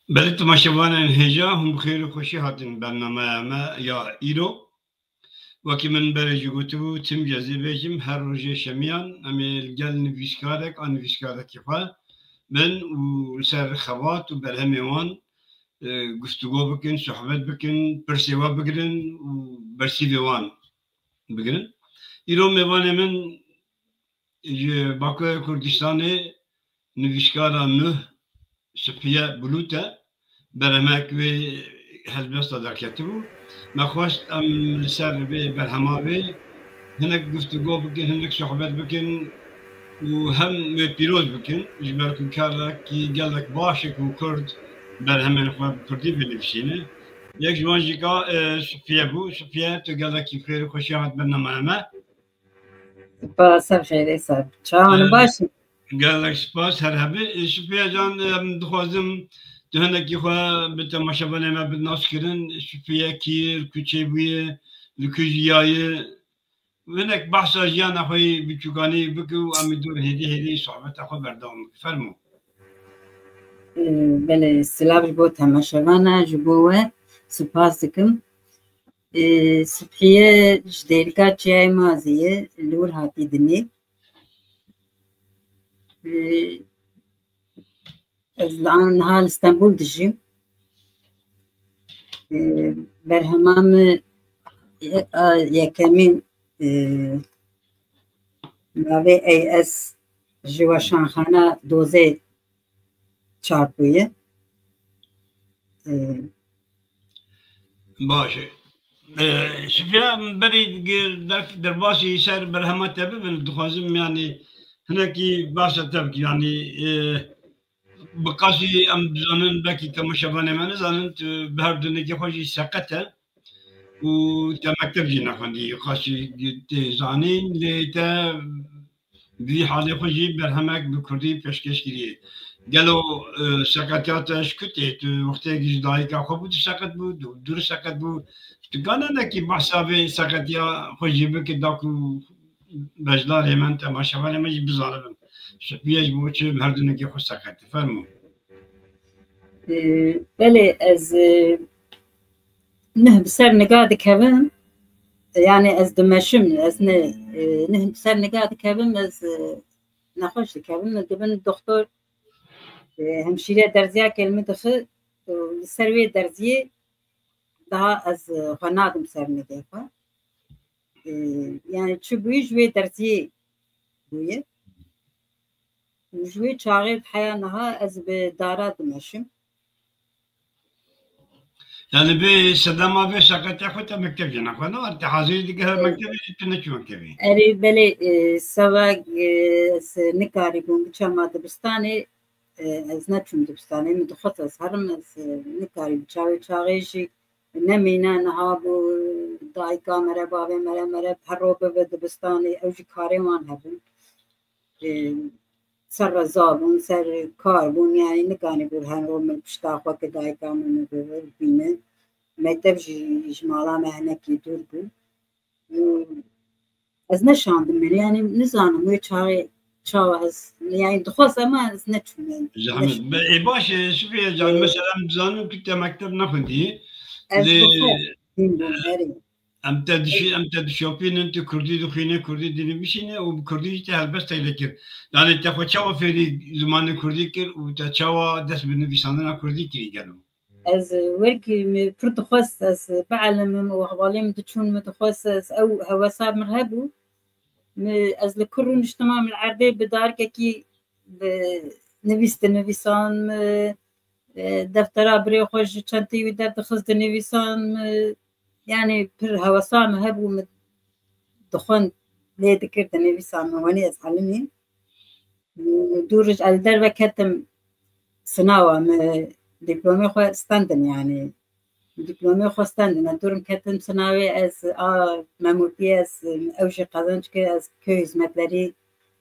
بلد تماشاوان هجا هم بخير وخوشي هاتن برنامه ما يا إيرو وكي من برج قوتو تم جذبهم هر روز شميان أمي الجل نفيسكارك أن نفيسكارك كفا من وسر خوات وبرهميوان گفتگو بکن صحبت بکن پرسیوا بگرن و برسیوان بگرن ایرو میوانه من باکو کردستان نویسکارا نه سپیه بلوته برمک و هلبست در کتبو مخواست ام سر به برهماوی هنک گفتگو بکن هنک صحبت بکن و هم پیروز بکن جبرکن کارا کی گلک باشک و کرد برهمن خواب کردی بنویسینه یک جوانجی که سپیه بو سپیه تو گلکی خیر خوشی هات برنامه سپاس خیلی سر چاوان باشی گلک سپاس هر هبه سپیه جان دخوازم تو هنکی خواه به تماشاوانه ما بدناس کرن سپیه کیر کچه بویه لکوزیای هنک بحثا جیان اخوی بچوکانی بکو امی دور هدی صحبت اخو بردام فرمو بله سلام جبو تماشاوانا جبوه سپاس دکم سپیه جدیلکا چیای مازیه لور هاتی دنی از الان نهال استنبول دجیم برهمام یکمین ناوی ای اس جواشانخانه دوزه چارپویه باشه سفیا بری در باسی سر برهمت تبی من دخوازم یعنی هنکی باشه تبکی یعنی بقاسی ام زنن بکی تماشاوانه من زنن به هر دنیای خوشی سقطه و تمکتب جینا خندی خاصی زانین لیتا بی حال خوشی برهمک بکردی پیشکش کردی گلو سقطیاتش کتی تو وقتی که جدایی که خوب بود سقط بود دور سقط بود تو گانه نکی بحثابه سقطیا خوشی بک داکو بجلال من تماشاوانه من بزارم بیاج بوچه مردونه که خوش سقط فرمو بله از نه بسر نگاه دکبم يعني از دمشم از نه بسر نگاه دکبم از نخوش دکبم دبن دکتر همشیره درزیه کلمه دخل سروی درزیه daha az خنادم سر نگاه يعني چه بوی جوی درزیه بویه جوی چاقی حیانها از به دارا دمشم يعني بسلام ما في سقط أخوته مكتب جنا خنا أنت حاضر دقة مكتب تنشي مكتبي أري بلي سواق نكاري بون بشما دبستاني از نچون دبستاني متخصص هرم از نكاري بشاوي شاغيشي نمينا نهابو داي كاميرا بابي مرة بحروبة بدبستاني أوجي كاري وان هبن سر زابون سر كاربون يعني نكاني برهان رو من بشتاقوا كداي كاميرا بينا مكتب جمالا مهنكي دور بو از نشاندم من يعني نزانم وي چاو از يعني دخواست اما از نچونم زحمت باش شوفي جان مثلا بزانو كنت مكتب نخندي از دخواست ام تدشوفين انت كردي دخينه كردي ديني بشينه وبكردي تهل بس تيلكر يعني تاخو تشاو في زمان كردي كر وتشاو دس بنفيسانا كردي كري قالوا از وركي بردخواست از بعلم وحواليم تشون متخصص او هوساب مرهبو از لكرون اجتماع العربي بدارك كي نبيست نبيسان دفترا بري خوش چنتی و در دخست نویسان يعني بر هوسام هبو دخون ليه ذكرت نویسان واني أسألني دورج على دربة كتم سناوة دبلومي خو ستاندن يعني دبلومي خو ستاندن دورم كتم سناوي از مموتي از اوشي قازنج كي از كو hizmetleri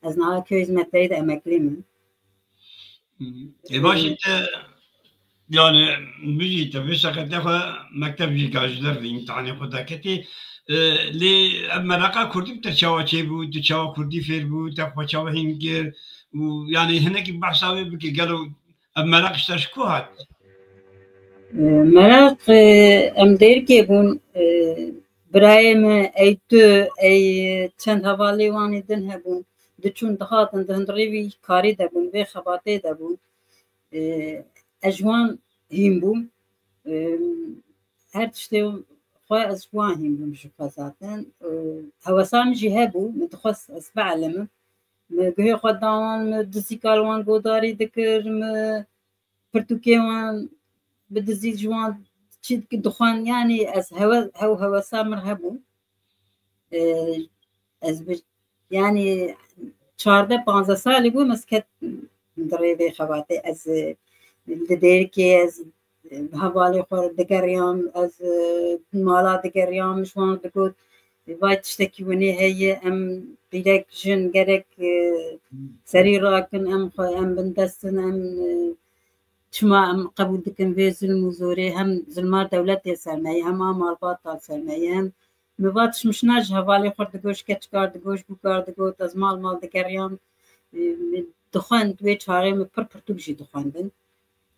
از نها كو hizmetleri de emekliyim. باش انت يعني بيجي تبي سكتة مكتب جيكاجدر في امتحان خدا كتي لي أما رقا كردي بتشاوا شيبو تشاوا كردي فيربو تقوى تشاوا هنجر ويعني هناك بحثاوي بكي قالوا أما رقش تشكوهات مراق ام دیر که بون برایم ای تو ای چند حوالی وانی دن هبون دچون دهاتن دهن ریوی کاری دبون و خباته دبون اجوان هیم بون هر تشتی خواه اجوان هیم بون شفا زاتن هواسام جی هبو متخص اسبع علمه مگه خود داوان دزیکال وان گوداری دکر پرتوکی وان بدزي جوان تشد دخان يعني از هوا سامر هبو از يعني 14-15 سالي بو مسكت دريبي خواتي از ديركي از هوالي خور دقريام از مالا دقريام شوان دقود باي تشتكي وني هي ام بيدك جن قرك سري راكن ام بندستن ام شما قبول دكن في ظلم وزوري هم ظلمات دولتي سرمایه هم مالبات سرمایه هم مبادش مش ناجها بالي خورد دقوش كتشكار دقوش بوكار دقوت از مال دقريام دخان دوي چاره مپرپرتو بجي دخاندن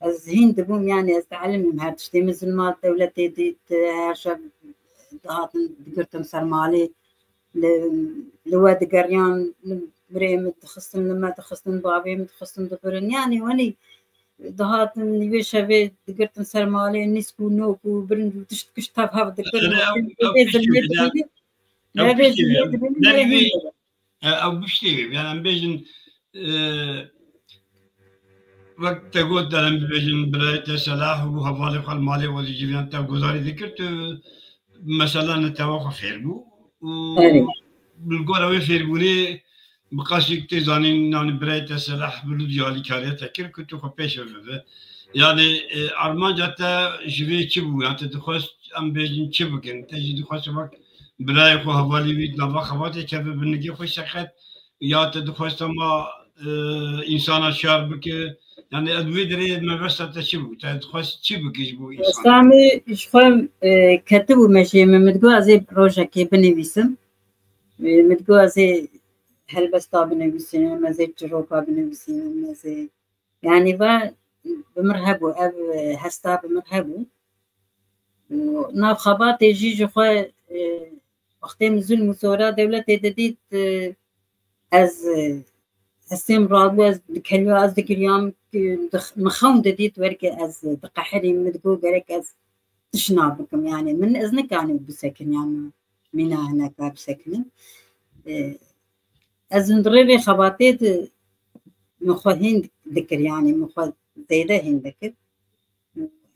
از هين دبوم يعني از تعلم هرتش دي ظلمات دولتي ديت هرشا دهاتن دقرتم سرمالي لوا دقريان بريم تخصن لما تخصن بابي متخصن دبرن يعني وني دهات نيوي شافي دقرت سرمالي نسكو نوكو برن تشتكش تاف هاف دقرت او بشتي يعني بيجن وقت تقول دارم بيجن برايت سلاح وهوالي قال مالي ودي جيبان تا غزاري ذكرت مثلا نتوقف فيربو بالقوله فيربولي بقاشي تزانين يعني برايت سلاح بلو ديالي كاريه تكر كنت خو بيش يعني ارمانجا تا جوي تشبو يعني تخص ام بيجن تشبكن تجي تخص وقت براي خو هوالي بيت نبا خواتي كيف بنجي خو شقت يا تخص ما انسان شار بك يعني ادوي دري ما بس تشبو تخص تشبك يجبو انسان سامي شخم كتبوا ماشي متقوا زي بروجا كي بنويسم متقوا زي هل بس بنويسين ما زي جروكا بنويسين ما زي يعني بمرهبوا أب هستا بمرهبوا وناف خبات يجي جخوا وقتين ظلم وثورة دولة تديت از هستیم رابو از دکلو از دکلیام مخون دديت وركي از دقحري مدقو قريك از تشنابكم يعني من إذنك يعني بسكن يعني منا هناك بسكن از ندري خباتيت مخوهين ذكر يعني مخوه زيدا هين ذكر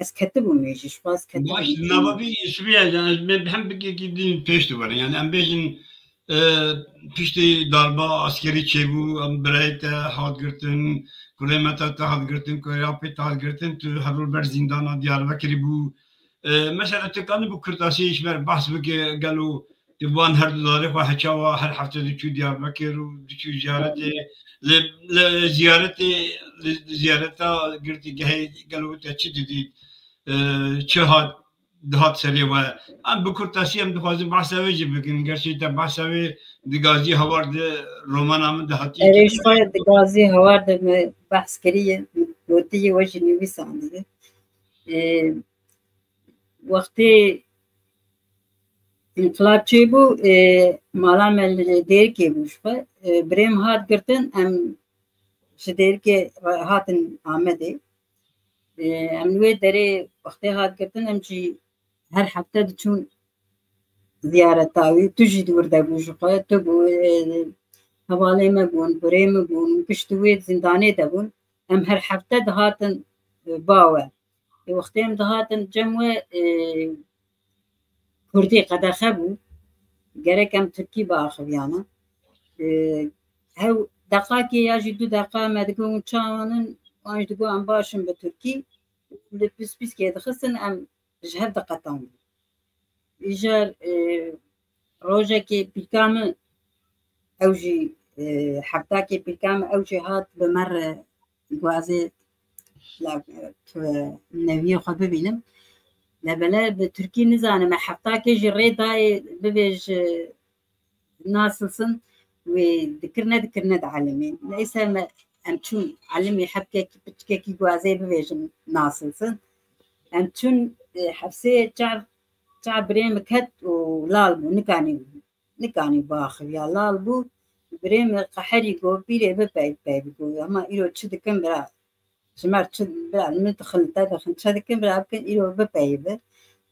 از كتبوا ميجي شواز كتبوا باش نبابي شبيه يعني بحب كي بيشتو بره يعني ام بيجن پشتی darba askeri çebu am برایت حاد گرتن کلمات حاد گرتن کریاپت حاد گرتن تو هرول بر زندان دیاربکری بو مثلا تکانی بو کرتاسی işmer bahs بك قالوا تبان هر داره خو حچوا هر هفته دچو دیاربکر و دچو زیارتا گرتی گه قالوا تچ دیدی چه هاد دهات سری و ام بکرتاسی هم دخوازم بحثاوی جی بکن گرچه تا بحثاوی دگازی هوارد رومان هم دهاتی ايش خايف دقازي هوارد بحث كريه وتي وجه نويسان وقتي انقلاب چيبو مالام دير كي بوشفا بريم هات گرتن ام شدير كي هاتن آمده ام نوي داري وقتي هات گرتن ام جي هر هفته چون زيارتاوي تجي دور دبوش قايت تبو حوالي ما بون بري ما بون پشتوي زنداني دبون ام هر هفته دهاتن باوە وەختێم دەهاتن جەموە کوردی قەدەخە بوو گەرەکەم تورکی باخەویانە هەو دەقاکی یاژی 2 دەقا مەدگۆ چاوانن ئەش دگۆ ئەم باشم بە تورکی لە پیسکێ دەخستن ئەم ji hev diqetan îjar rojekê pîlka min ew jî heftakê pîlka min ew jî hat bi me re gwazê neviyê xwe bibînim lebele bi Tirkî nizanim heftakê jî rê dayê bibê ji nasilsin wê dikirine di elimê neyse me em çûn elimê hevkekî piçkekî gwazê bibêjin nasilsin em çûn hevsê çar birê min ket û lal bû nikanî baxeviya lal bû birê min qeherî got bîrê bipeyv got hema îro çi dikim bira ji me çi bira min dixin te dixin çi dikim bira bikin îro bipeyve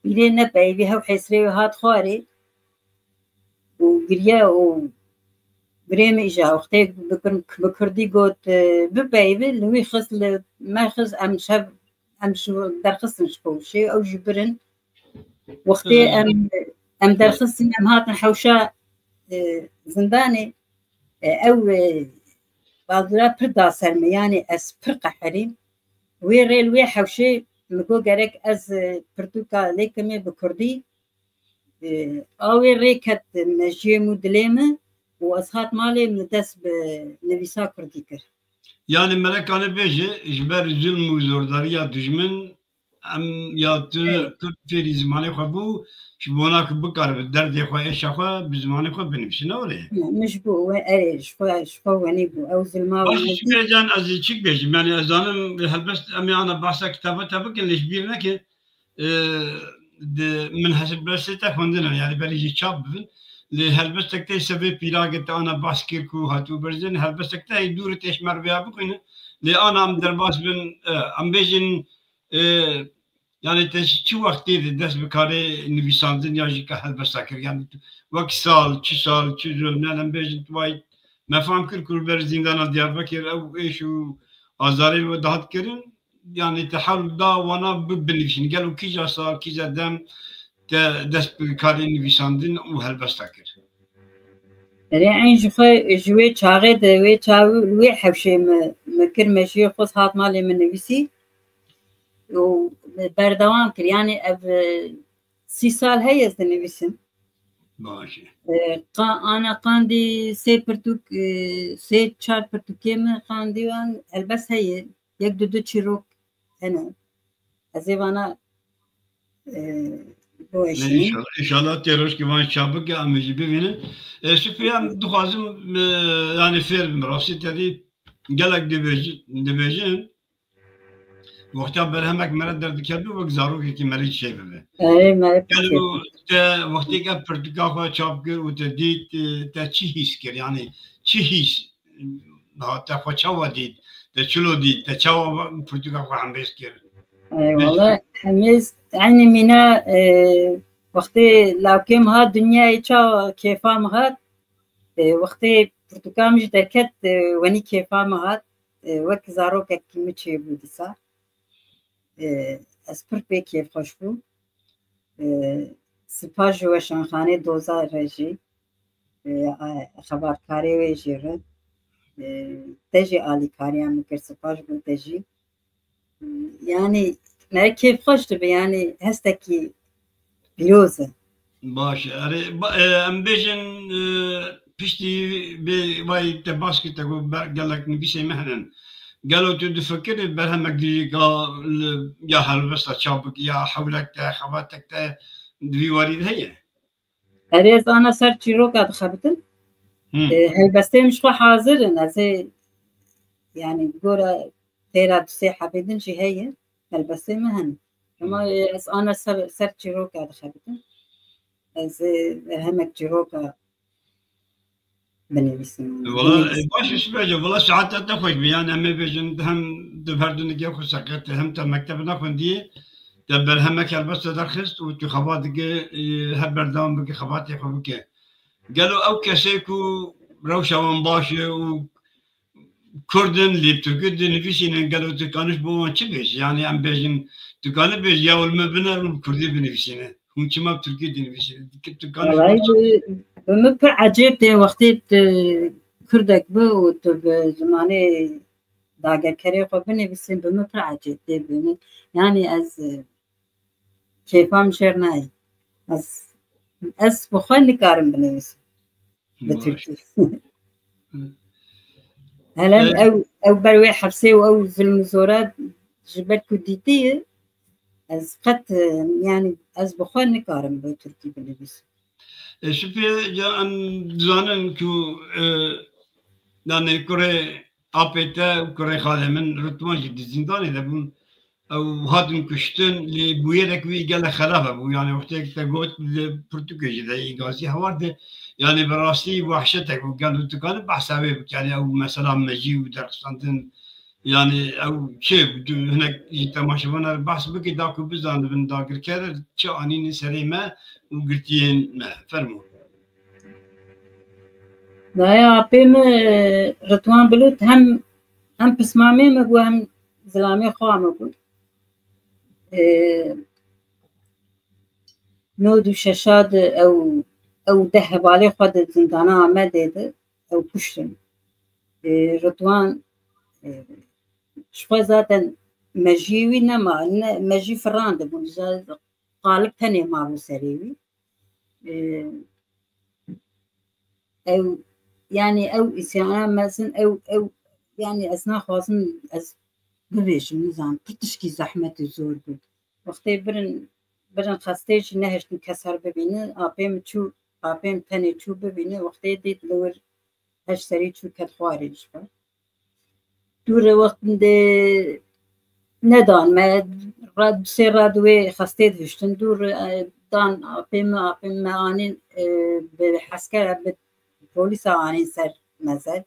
bîrê nepeyvî hew hêsrê wê hat xwarê û giriye û birê min îja wextê bi kurdî got bipeyve li wî xist li me xist em şev em ji derxistin ji powşê ew jî birin wextê em derxistin em hatin hewşa zindanê ew baldura pir da ser me yanî ez pir qeherîm wê rê li wê hewşê min got gerek ez pirtûka lêkimê bi kurdî a wê rê ket mejiyê û dilê min û ez hat malê min dest bi nivîsa kurdî kir yani melekane bêje ji ber zulm û zordariya dijmin em ya tu Kurd fêrî zimanê xwe bû ji bona ku bikare bi derdê xwe êşa xwe bi zimanê xwe binivîse ne were mij bû we erê ji xwe wenî bû ew zilma can ez çik bêjim yani ez zanim helbest em ana behsa kitaba te bikin lê ji bîr neke min hesibresê te xwendinin yani berî jî çap bibin lê helbestek te sevê pîragê te ana bas kir ku hatû birzin helbestek te dûrê têşmerveya bixwîne lê ana em derbas bin em bêjin yani te çi wextê de dest bi karê nivîsandin ya jî ka helbesta kir yani wek sal çi zilmên em bêjin tway mefam kir ku ber zîndana Diyarbekir ew êş û azarê we dihat kirin yani te hewl da wana binivîsîn gel û kîja sal kîja dem te dest bi karê nivîsandin û helbesta kir erê eyn ji xwe ji wê çaxê de wê çawî li wê hewşê me kir mejiyê xwest hat malê min nivîsî û berdewam kir yani ev 30 sal heye ez dinivîsim baş ana qandî sê pirtûk sê çar pirtûkê min qandîwan helbest heye yek du çîrok hene ez ê vana İnşallah terörist van çabuk ya ameci bibinin. Süpyan duhazım yani fer mirası tedi gelek dibecin. Vakti berhemek mere derdi kebi ve zarok ki meri şey bebe. Yani te vakti ki pertüka xwe çap kir û te dît te çi hîs kir yani çi hîs te xwe çawa dît te çilo dît te çawa pertüka xwe hembêz kir. والله حميز يعني منا وقتي لو كم هاد دنيا يشا كيفا مهات وقتي برتقام جدكت وني كيفا مهات وك زاروك كيمتشي بودسا اسبر بي كيف خوشبو سپاش وشان خانه دوزا رجي خبر كاري ويجيره تجي آلي كاريا مكر سپاش بو تجي yani ne keyif hoştu be yani hastaki biliyorsa. Baş. Em bejin pişti be vay te basket te gelek bir şey mehnen. Gelo tu tefekir berhemek diyecek ya halvesta çabuk ya havlek te xavatek te divari heye. Erez ana ser çiroka dixabitin. Helbestem şu hazırın az yani gora تيرا بسي حبيدن شي هي البسي مهن اما انا سر جيروكا دخلتن از همك جيروكا بنويسن والله باش شباجه والله ساعات تخرج يعني هم بيجن هم دبردن جا خو سقط هم تا مكتبنا خوندي دبر همك البس درخست و خبات هر بردام بك خبات خو بك قالوا او كسيكو روشه من باشه و Kurdun li Türk'ü nefisinin galo tıkanış bu an çıkış. Yani em bejin tıkanı bej ya olma biner Kürdi nefisine. Hunçuma Türk'ü nefisine. Tıkanış bu. والله بمبر عجيب دي وقتي كردك بو زماني داگر كري خو بنويسين بمبر عجيب دي بني يعني از كيفام شرناي از بخوان نكارم بنويسين بتركي هلا او بروي حبسي او في المزورات جبت كديتي از قد يعني از بخوان نكارم بتركي بنويسين Şüphe ya an zanen ku yani Kore APT Kore xalemin rıtman ciddi zindan ede bun ev hatun kuştun li bu yerek vi gele xelafe bu yani ortaya te got li Portekizce de igazi havardı yani berasti vahşetek bu gelu tıkanı bahsabe yani ev mesela meci u derstantin yani ev şey hünek temaşavanlar bahs biki da ku bizandı bin da girker çi anini serime u girtiyen me fermo دايا بيم رتوان بلوت هم بسمامي مگو هم زلامي خوا مگو نودو ششاد او ده بالي خود زندانا آمده او کشتن رتوان شوي zaten مجيوي نما مجي فرانده بون قالب تاني مالو سريوي او يعني او اسيان مثلا او يعني اسنا خاصن از ببيش نظام تشكي زحمة زور بود وقتی برن خستهش نهش نکسر ببینه آپیم تنی چو ببینه وقتی دید لور هش سری چو کد خوارج با دور وقت ده ندان ما راد سه رادوی خسته داشتن دور دان آپیم آنین به حسکر به پلیس آنین سر مزد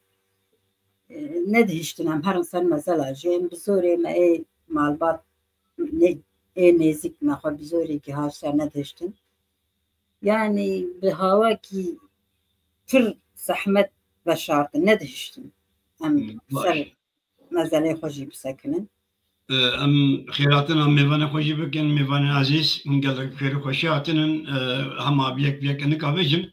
ندهشتن هم هر سر مزل آجیم بزوری ما ای مالبات نزیک نخوا بزوری که هر سر ندهشتن yani bir hava ki pır zahmet ve şartı ندهشتن هم سر مزل خوشی بسکنن ام خیراتنا میوان خوشی بکن میوان عزیز من قال خیر خوشی هاتنن هم بیک نکاوجم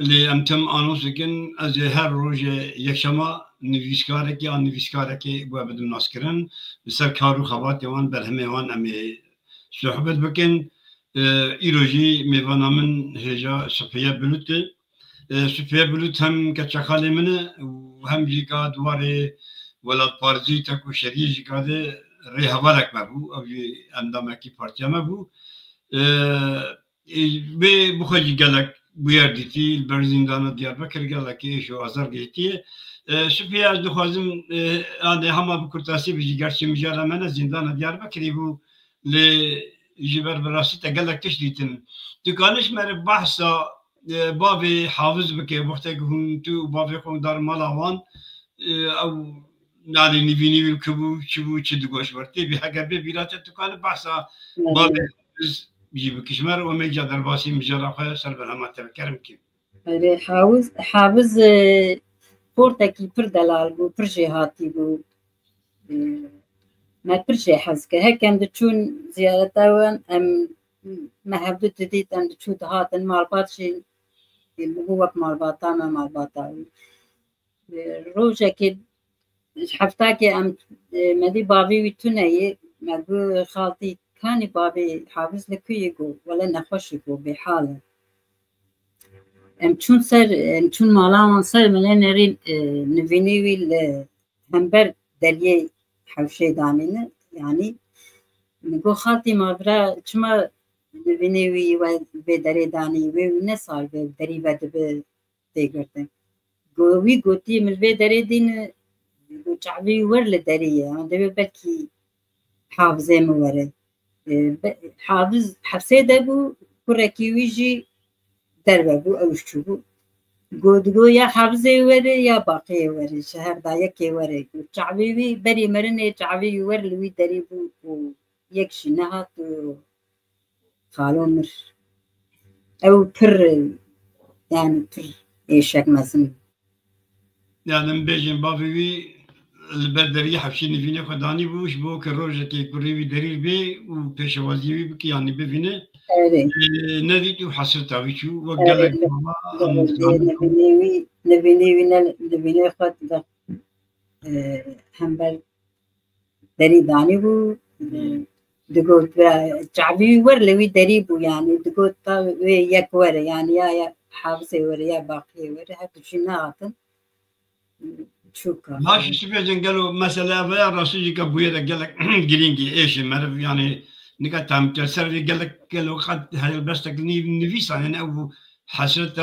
لی ام تم آنوس کن از هر روز یک شما نویسکاره که آن نویسکاره که با بدون ناسکرن بسر کارو خوات یوان برهمه وان امی صحبت بکن ایروجی میوانامن هجا سفیه بلوت هم کچخاله منه و هم جیکا دواره ولاد پارزی تکو شریع جیکا ده ری هوارک مبو او اندامکی پارتیا مبو به بخواهی گلک بویر دیتی برزیندان دیاربکر گلک ایشو آزار گیتیه شپی از دخوازم آنه همه بکرتاسی بجی گرچه مجاره منه زندان دیاربکری بو لی جبر براسی تا گلک تشدیتن دکانش مره بحثا باوی حافظ بکه وقتی که هم تو باوی خون دار مالاوان او نادي نبيني بالكبو شبو تشدقوش برتي بحاجة ببيرات تكون بحثا باب بيجيب كشمر وما يجي درباسي مجرى سلبنا ما تفكر يمكن. حافظ پورتکی پر دلال بو پر جهاتی بو ما پر جه حزکه هکم دچون زیارتا وان ام مهبدو تدید ام دچون دهاتن مالبات شی هو مالباتا ما مالباتا روزه که حفتا که ام مدی بابی ویتونه مگو خالتی کانی بابی حافظ لکوی گو ولی نخوشی گو به حاله چون مالان سر من نرین نوینیوی همبر دلیه حوشه دانینه yani نگو خالتی ما برا چما نوینیوی و به دری دانی و نه سال به دری بده به دیگرده گویی گویی من به دری دین شعبي ورل دريه ده بلكي حافظه مورد حافظ حفصه دبو كركي ويجي دربو او شبو گو یا حافظه وره یا باقی وره شهر دایکی وره شعبي بري مرنه شعبي ورل وي دريبو و یک شنهات خالومر او پر yani پر eşek mazın yani bejin bavi البردري حفشي نفيني خداني بوش بو كروجة كي كوريبي دريل بي وبيشوازي بي يعني بفينه ناديتي وحصلت عويشو وقال لك ماما نبيني خد هم بر دري داني بو دقول شعبي ور لوي دريبو يعني دقول طا يك ور يعني يا حافظي ور يا باقي ور هاتو شناغتن شكرا ماشي سبيجن قالوا مثلا يا راسي كابويا قال لك جرينجي ايش ما يعني نقطع متسر قال لك قد هاي بس تكني نفيس يعني او حسيت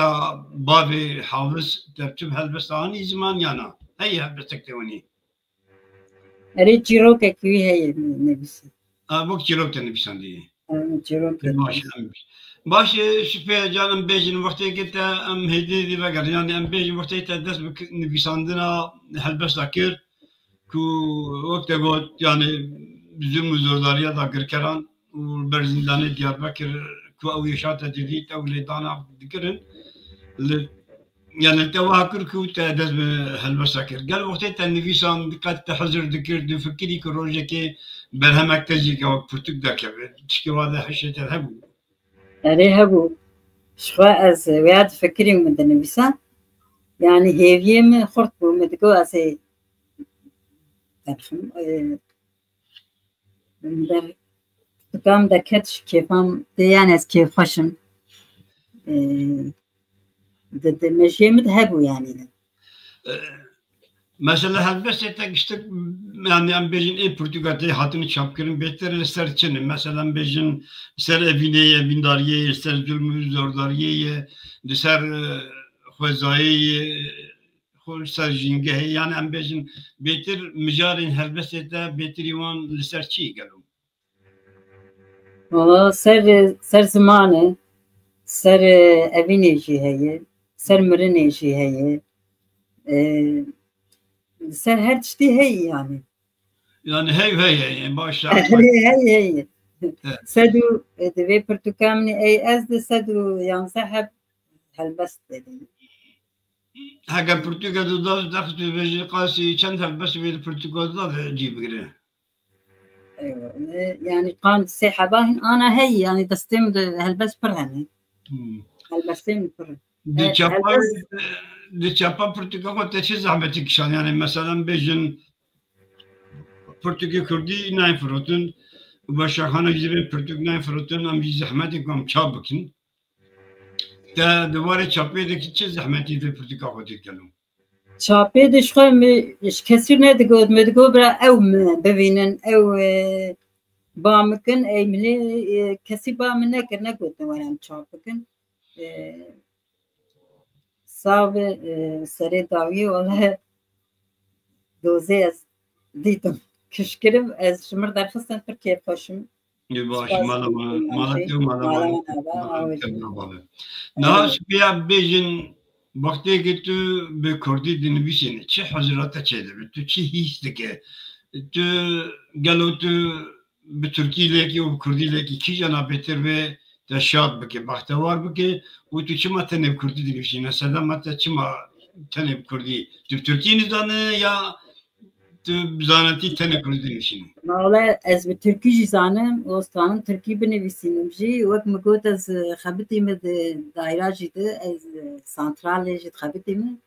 بابي حافظ ترتب هالبستاني زمان يانا هي بس تكتوني أريد جيروك كوي هي نبيس بوك جيروك نبيسان دي جيروك باش شوفي جانم بيجن وقتي قلت ام هدي دي بقر يعني ام بيجن وقتي تدس بك نبيساندنا هالبس ذاكر كو وقت قلت يعني بزوم زورداريا ذاكر كران والبرزنداني دياربكر كو او يشات جديد او ليدانا ذكرن يعني تواكر كو تدس هالبس ذاكر قال وقتي تنبيسان قد تحضر ذكر دفكري كروجكي برهمك تجي كو بورتوك ذاكر تشكي هذا حشة الهبو أري هبو شخوا از وياد فكري من النبيسان يعني هيفيه من خرطبو مدقو أسي ترخم در تقام دكتش كيفام ديان از كيف خشم ضد مشي مذهبو يعني مثلا هالبس تكشتك يعني ام بيجن اي برتغالي هاتن شابكرن بيتر لسرچن مثلا بيجن سر evine evindariye سر zulmü zordariye لسر خوزایی خول سر جنگه يعني ام بيجن بيتر مجارين هالبس بيتر يوان لسر چی قالوا والله سر زمانه سر evine هي سر مرنه هي سر هر تشتي هي يعني هي يعني باش هي سدو دبي برتقامني اي از سدو يعني سحب هالبس حاجة برتقال ده دخلت بيجي قاسي كان هالبس بالبرتقال ده جيب قريه يعني قام سحباهن انا هي يعني دستم هالبس برهني هالبسين برهن دي تشابا برتقال تشي زحمتك شان يعني مثلا بيجن برتقال كردي ناين فروتن وبشاخانة جيبين برتقال ناين فروتن ام زحمتك ام تشابكن تا دوباره چاپی دکی چه زحمتی في برتقال خودی کلم چاپی دش خو مش کسی ندگود مدگو برا او ببینن او بامکن ای ملی کسی بام نکر نگود نوارم چاپکن صاحب سری داوی ولی دوزه از دیدم کشکرم از شمر درخواستن ترکیه پاشم باش مالا ناش بیا بیجن وقتی که تو به کردی دنبیشینی چه حضرات چیده تو چی هیچ دکه تو گلو تو به ترکی لیکی و کردی لیکی کی جنا بهتر به تشاد بکه بختوار بکه و تو چه ما تنب کردی دنبیشینی مثلا ما چه ما تنب کردی تو ترکی نزانه یا بزانتی تنه کردی نشینی. والله از به ترکی جزانم استانم ترکی بنویسیم جی وقت مگوت از خبرتی مد دایره جیده از سانترال جید خبرتی مد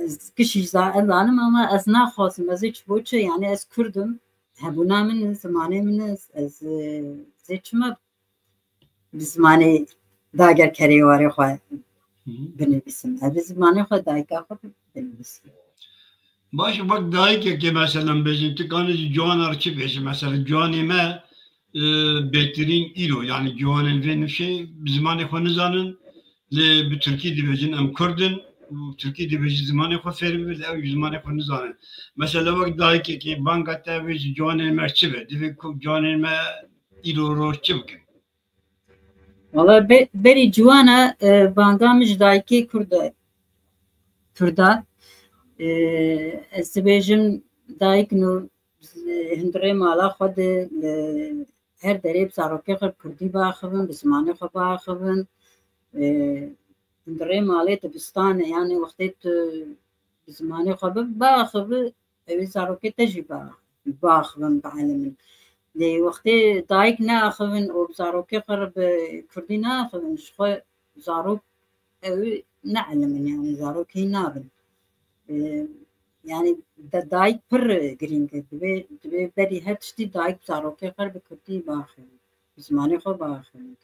از کشی زانم اما از نخواستم از هیچ بوچه یعنی از کردم هبونا من زمانه من از زیچ ما بزمانه داگر کری واره خواه بنویسیم از زمانه خواه دایگه خواه بنویسیم باش وقت دایک که مثلا بجن تکانی جوان ارچی بشه مثلا جوانی ما بهترین ایرو یعنی جوان الفنوشه زمان خو نزانن ل به ترکی دی بجن ام کردن و ترکی دی بجن زمان خو فری بل او زمان خو نزانن مثلا وقت دایک که بانگا تا بج جوان ما چی به دی جوان ما ایرو رو چی بکن والله بری جوانا بانگا مش دایکی کرده استبیجم دایک نو هندره مالا خود هر دریب ساروکی خود کردی باخبن بسمانه خود باخبن هندره مالی تبستان یعنی وقتی بسمانه خود باخبن اوی زاروکی تجی باخون بعلمن لی وقتی دایک ناخون و زاروکی خرب کردی ناخون شخو زاروک اوی نعلمن يعني زاروکی نابن يعني دایک پر گرینگه دبی بری هر تشتی دایک زاروکی خرب کردی باخون زمانی خو باخون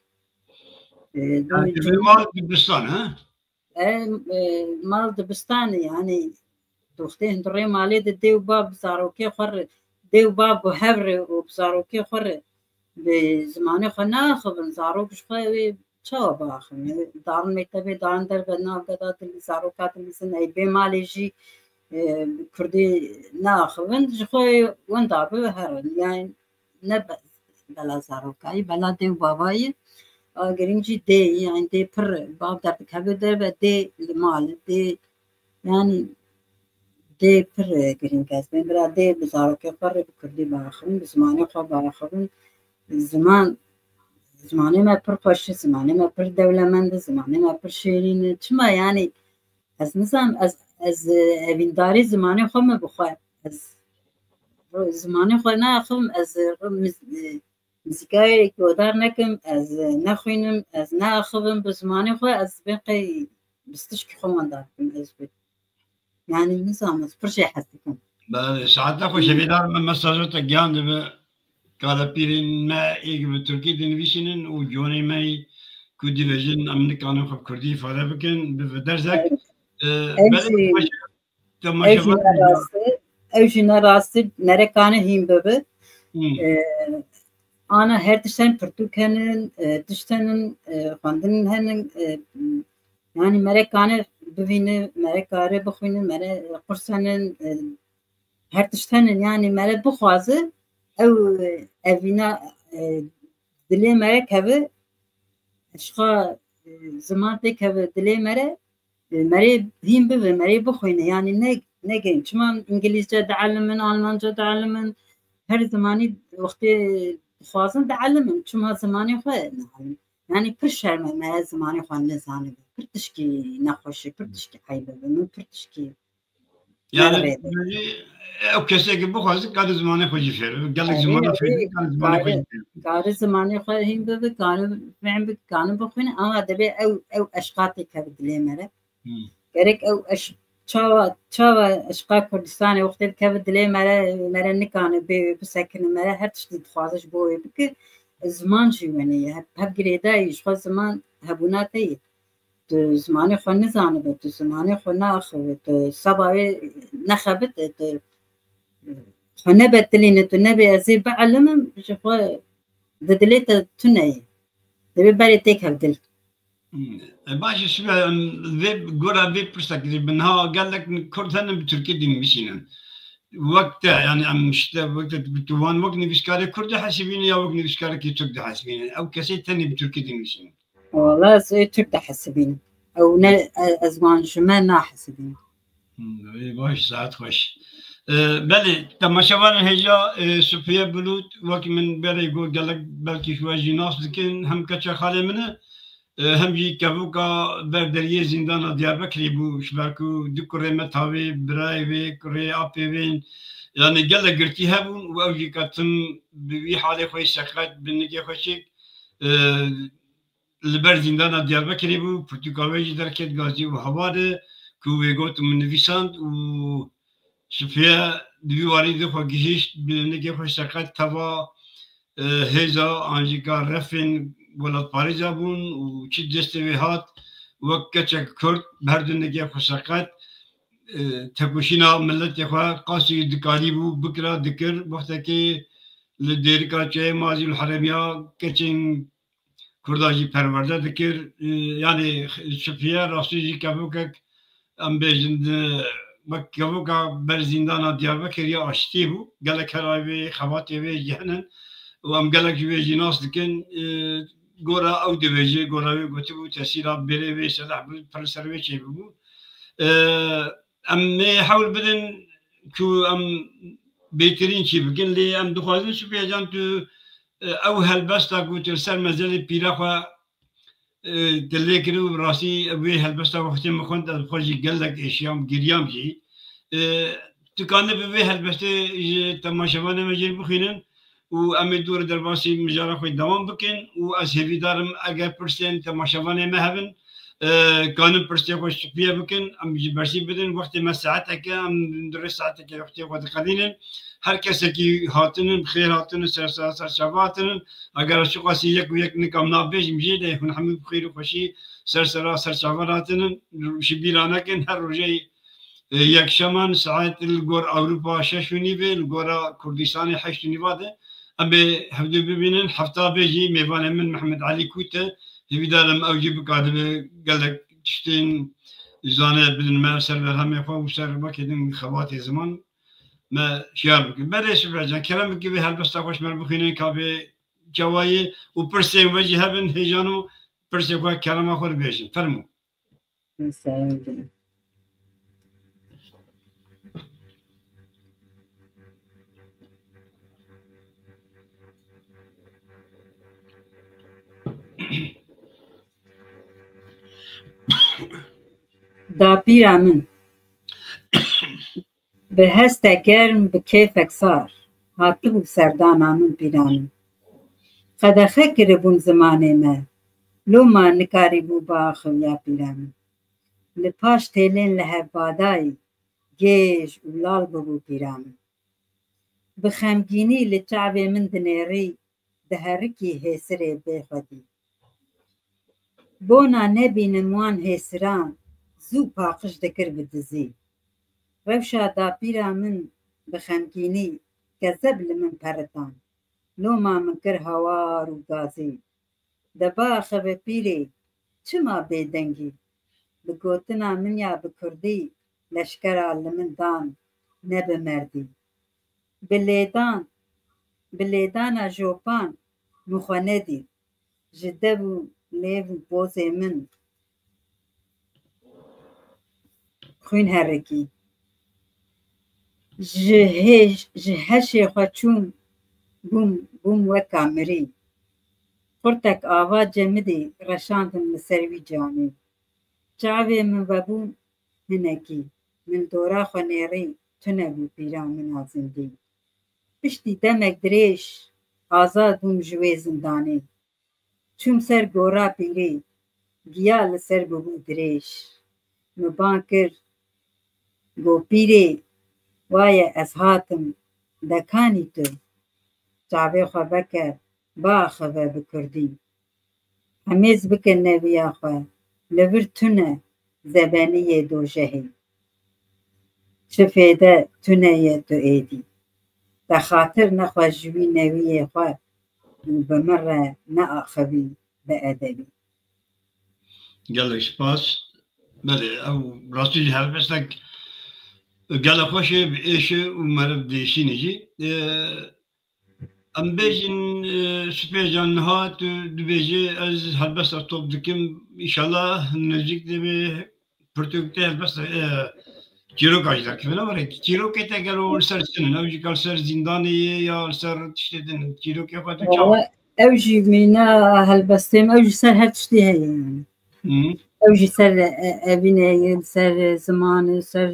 مال دبستان ها؟ مال دبستان يعني دوختي هندري مالي ديو باب زاروكي خر ديو باب هبر وبزاروكي خر بزماني خنا خبن زاروك شوي شو باخن دارن مكتبي دارن در بنا قدات اللي زاروكات اللي سن اي بي مالي جي كردي ناخبن شوي وين دابه هرن يعني نبا بلا زاروكاي بلا ديو باباي قرينجي دي يعني دي بر باب در كبر در دي المال دي يعني دي بر گرینگاز بین برا دي بزاروكي بر بكردي باخن بزماني خو باخن زماني ما بر خوش زماني ما بر دولمند زماني ما بر شيرين چما يعني از نظام از اوینداری زماني خو ما بخواه از زماني خو ناخم از موسیقای گودار نکم از نخوینم از ناخوم بزماني خو از بقي بستشكي خو من دارم از بي يعني نظام برشي حسيكم ساعات خوش بيدار من مساجات جانب قال بيرين ما إيج بتركي دنيشين وجوني ماي كودي فيجن أمن كانوا خب كردي فادا بكن بدرزك أوجينا راسي نركانه هيم بابا أنا هر تشتن برتو كانن تشتن خاندن هنن يعني مركانه ببینه مره کاره بخوینه مره قرصانن هر تشتنن يعني مره بخوازه او اوینا دلی مره کبه اشخا زمان ده کبه دلی مره هیم ببه مره بخوینه يعني نگین چمان انگلیسجه دعلمن آلمانجه دعلمن هر زمانی وقتی خوازن دعلمن چما زمانی خواه نعلم يعني پر شرمه ما زمانی خواه نزانه پرتشکی نخوشی پرتشکی عیبه من پرتشکی يعني او کسی که بخواسته کار زمانه خوشی فر قال لك زمانه فر کار زمانه خوشی کار زمانه خواه هیم ببه کار فهم بک کار بخونه اما دبی او اشقاطی کرد لیمره گرک او چاوا اشقا کردستان وقتی کرد لیمره نکانه بسکنه مره هر تشتی خوازش بوی بک زمان جوانه هب گریدایش خو زمان هبوناتی زمانی خو نزانه بود زمانی خو ناخوت سبای نخبت خو نبتلینه تو نبی ازی بعلمم خو ددلیت تنایی دبی بری تیک هبدل باش شبه ذي قرا ذي برستك بنها قال لك كردهن بتركي دين مشينا وقت يعني ام شتا وقت بتوان وقت نفسكاري كرد حاسبين يا وقت نفسكاري كي تركد حاسبين او كسيت ثاني بتركي دين مشينا والله سوي تركد حاسبين او ازمان شمال ناحسبين باش ساعات خوش بله تماشاوان هجا سوفيا بلوت وقت من بره يقول قال لك بلكي شويه ناس لكن هم كتش خالي منه هم جي كابوكا بردريه زندان دياربكر بو شباركو دو كوري متاوي برايوي كوري ابيوين يعني قال لك قرتي هبون واوجي كاتم بوي حالي خوي سقات بنجي خوشيك البر زندان دياربكر بو برتقالي دركت غازي وهواره كوي غوت من نفيساند و شفيا دواري دو خوجيش بنجي خوش سقات توا هزا انجيكا رفن ولد پاریزا بون و چی دستوی هات وقت چه کرد بردن نگه خساقت تکوشینا ملت یخوا قاسی دکالی بو بکرا دکر وقتی که لدیرکا چه مازی الحرمیا کچین کرداجی پرورده دکر یعنی شفیه راستی جی کبوکک ام بیجند مکبوکا بر زندان دیاربکر یا آشتی بو گلک هرای خواتی وی جهنن و ام گلک وی جناس دکن گورا او دویجه گوراوی گوتی بو تسیرا بره وی سلاح بود پرسروی چی بو ام حاول بدن کو ام بهترین چی بگن لی ام دخوازن شو بیجان تو او هلبستا گوتر سر مزل پیرا خوا دلی کرو راسی وی هلبستا وقتی مخوند از خوشی گلک اشیام گریام جی تكانه ببي هالبسته تماشاوانه مجري بخينن وأمي دور درباسي مجارا خوي دوام بكن وأسهبي دارم أجا برسين تماشاوانه مهبن كانوا برسي خوش فيها بكن أم برسي بدن وقت ما ساعتك أم درس ساعتك وقت وقت قليلا هر کسی که هاتنن خیر هاتنن سر شباتنن اگر شو قاسی یک و یک نکام نابیج میشه هن همه بخیر و خوشی سر شباتنن شبیرانه کن هر روزی یک شمان ساعت الجور أوروبا 6 ونيفه الجور كردستان 8 ونيفه أبي هبدو ببينن حفتا بيجي ميفان من محمد علي كوتا هبدا لم أوجي بقادر قال لك تشتين زانه بدن ما سر هم يخوا وسر بكدن خواتي زمان ما شيار بكن بدي شوف عشان كلامك كيف هالبس تاخوش مربوخين كابي جواي وبرسي وجه هبن هيجانو برسي كوا كلام أخر بيجي فرمو دابيرا من بهستا گرم بكيفك صار هاتبو بسردانا من بيران قد خكر بون زماني ما لو ما نكاري بو باخو يا بيران لپاش تيلين لها باداي جيش ولال بو بيران بخمگيني لچعبي من دنيري دهركي هسري بخدي بونا نبي نموان هسران زو باقش دكر بدزي روشا دابيرا من بخمگيني كذب لمن پرتان لو ما منكر هوار وغازي دبا خبه بيري چما بيدنگي بگوتنا من يا بكردي لشكرا لمن دان نب مردي بليدانا جوبان مخوندي جدبو ليو بوزي من خوين هركي جهشي خوچون بوم وكامري قرتك آواز جمدي رشاندن مسروي جاني چاوي من بابون هنكي من دورا خنيري تنبو بيران من آزندي پشتی دمك دريش آزاد بوم جوي زنداني چوم سر گورا پیری گیا لسر ببو دريش مبان کر گو پیری وای از هاتم دکانی تو چاوی خو بکر با خواه بکردی همیز بکر نویا خو لور تونه زبانی دو جهی شفیده تونه تو ایدی دخاطر نخواه جوی نوی خو بمره نأخذي بأدبي قال لك سباس بله أو راسي هالبسك قال خوش بإيش ومرب ديشي نجي أم بيجن سبيجان هات دبيجي از هالبس أطوب دكم إن شاء الله نجيك دبي برتوكتي هالبس چیرو کاش دار که بنابراین چیرو که تگرو سر سن اوجی کال سر زندانی یا سر تشتدن چیرو که خاطر چاو اوجی مینا هالبستم اوجی سر هر تشتی هی یعنی اوجی سر ابینه سر زمان سر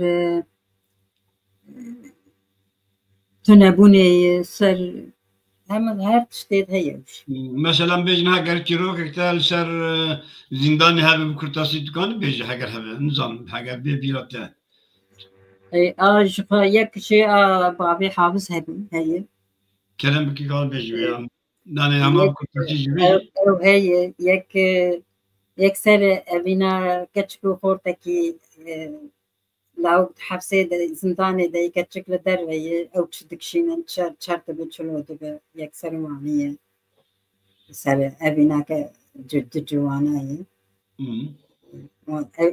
تنبونه سر هم هر تشتی هی مثلا بیجن هاگر چیرو که تال سر زندانی هر بکرتاسی دکان بیج هاگر هم نظام هاگر بیلاته یک شيء بابي حافظ هي كلام بكي قال بيجي يعني ما كنت تجي او هي يك سر ابينا كتشكو خورتكي لو حبسه زندان ده كتشك لدروي او تشدكشين شرط بتشلو ده يك سر معنيه سر ابينا كجد جوانا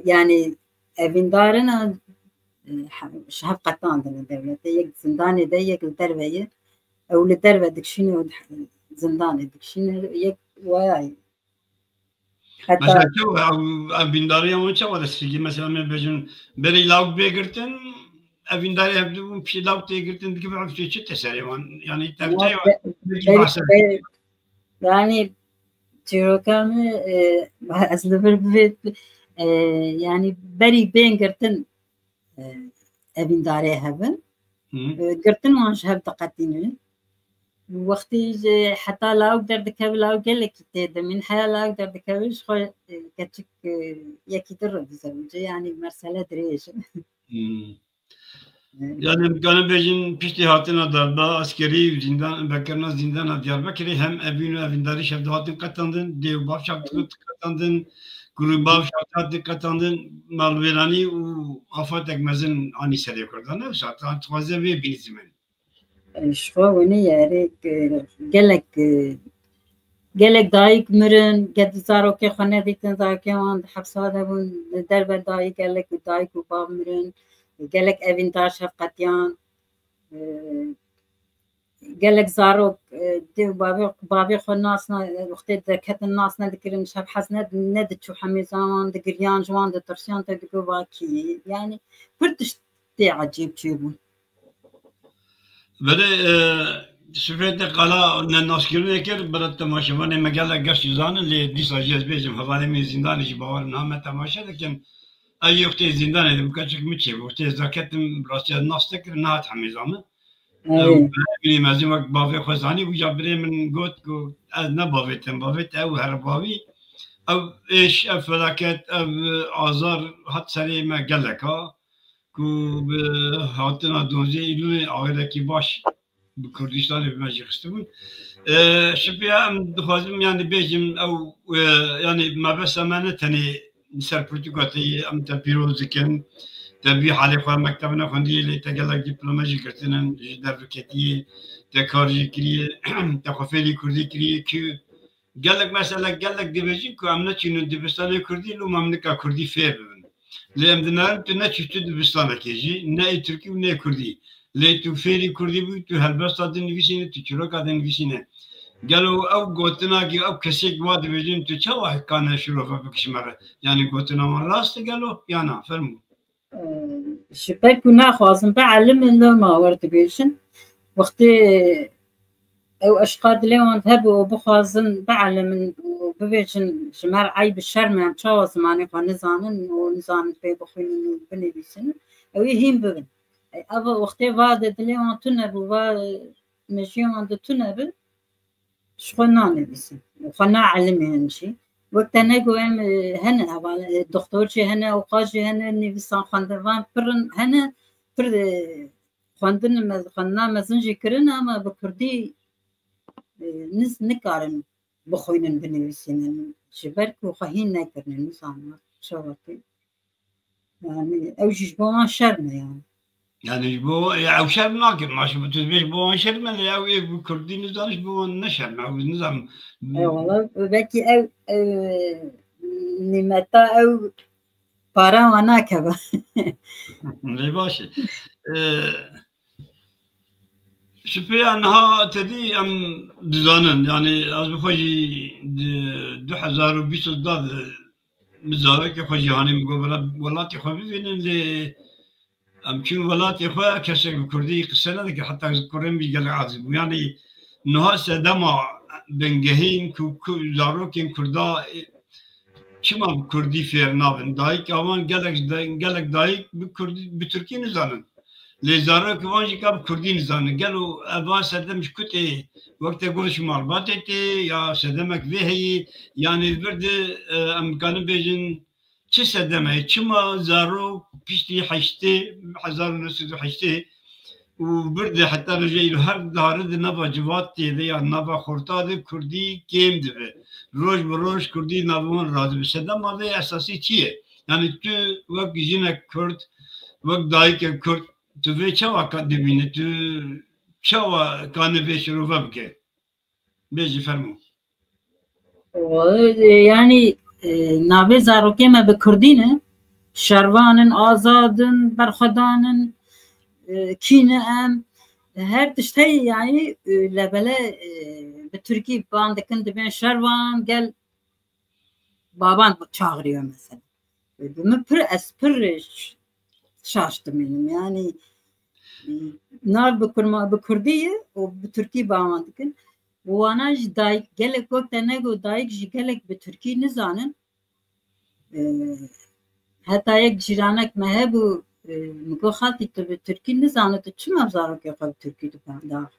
يعني ابين دارنا شهاب قطان دنا دولة يك زنداني ده يك الدربية أو الدربة دكشيني زنداني دكشيني يك وياي مثلا شو أبينداري أو شو هذا الشيء مثلا من بيجون بري لاوك بيجرتن أبينداري هبدو في لاوك تيجرتن كيف عرفت شو تساري يعني تبتاعي يعني تيرو كان أصل في يعني بري بيجرتن أبين داري هبن قرتن وانش هب دقتينه وقتی حتی لاوک در دکه لاوک گله کیت من حیا لاوک در دکه ویش خو کچک یکی در بزنم yani مسئله دریش yani imkanı bejin pişti hatına darba askeri zindan bekarna zindana Diyarbakır'ı hem evin evindari şevde hatın katandın devbav şevde katandın grubav şevde katandın malverani u afat ekmezin ani seri kurdan ne zaten tuvaze ve binizimen شو وني ياريك قالك دايك مرن قد زارو كي خنا ديتن زاركي وان حبس هذا بون درب دايك قالك دايك وباب مرن قالك ابن داش قطيان قالك زارو دي بابي خو الناس وقت دكت الناس ندكرن شاب حسنه ند شو حميزان دقريان جوان دترسيان تدقو باكي يعني فرتش تي عجيب تشوفون böyle süfete kala ne naskirine eker böyle temaşavanı megala gaş yüzanı le disa cezbecim havalemi zindan işi bavar name temaşa deken ay yoktu zindan edim kaçık miçe yoktu zaketim rasya nastekir nahat hamizamı beni mezim vak bavê xwezanî û ja birê min got ku ez ne bavetim bavet ew herbavî ew êş ev felaket ev azar hat serê me gelek ha ku bi hatina dozê îlûlê awêrekî baş bi Kurdistanê bi me jî xistibûn şipiya em dixwazim yani bêjim ew yani mebesa me ne tenê ser pirtûkatê em te pîroz dikin te bî halê xwe mektebine xwendiyê lê te gelek dîplome jî girtinin ji derveketiyê te kar jî kiriye te xwe fêrî Kurdî kiriye ku gelek meselek gelek dibêjin ku em neçînin dibistanê Kurdî lû em nika Kurdî fêr bibin lê em dinarin tu neçîtû dibistanekê jî ne ê Tirkî û ne Kurdî lê tu fêrî Kurdî bû tu helbesta din nivîsîne tu çîroka din nivîsîne gelo ew gotinakî ew kesêk wa dibêjin tu çawa hikane şirova bikişmere yani gotina wan rast e gelo ya na fermû شبك وناخذ بعلم انه ما ورد بيشن وقتي او اشقاد ليون ذهبوا بخازن بعلم وبيشن شمال عيب الشرم عم تشاوز ماني نزانن ونزان في بخين بني بيشن او يهين ببن ابا وقتي بعد ليون تنب وبا مشيون عند تنب شغلنا بيشن وخنا علمي هنشي وقت أنا قوام هنا الدكتور شي هنا وقاجي هنا نيفسان خاندوان برن هنا برد خاندن خنا مزنجي كرنا أما بكردي نس نكارن بخوينن بنيسينن شبرك وخهين نكرن نسان شوقتي يعني أوجش بوان شرنا يعني بو او شرم ناكر ماشي بتزبيش بو شرم اللي او ايه بكردي نزانش بو نشرم او نظام اي والله باكي او نمتا او بارا وانا كبا لي باشي شوفي انها تدي ام دزانن يعني از بخوجي 2020 داد مزارك خوجي هاني مقبله ولاتي خوبي اللي أمكن ولاتي خويا كسر كردي قصنا ذيك حتى كورين بيجل عازب يعني نها سدما بنجهين كو زاروكين كردا كما كردي فير نابن دايك أمان جالك دايك بكردي بتركي نزانن لزاروك وانجي كاب كردي نزانن قالوا أبا سدم مش كتي وقت أقول شمال باتتي يا سدمك ذهي يعني البرد أمكان بيجن چه سدمه چما زارو پیشتی حشته 1908 و برده حتی رجعیل هر دارد نبا جوات تیده یا نبا خورتاد کردی کم دوه روش بروش کردی نباون راده به سدم آده اساسی چیه؟ یعنی تو وقت جنک کرد وقت دایی که کرد تو به چه وقت دبینه تو چه کانه بیش رو ببکه بیجی فرمو يعني ناوی زاروکی ما به کردینه شروانن آزادن برخدانن کینه ام هر تشتی یعنی لبله به ترکی باندکن دبین شروان گل بابان çağırıyor mesela bunu پر şaştım yani nar bu Kurdiye o bu Türkiye bağlandıkın وانا دايك قالك وقت انا جو دايك جي قالك بتركي نزانن حتى يك جيرانك ما هبو مگو خالتی تو به ترکی نزانه تو چما بزاروکی خو ترکی تو دا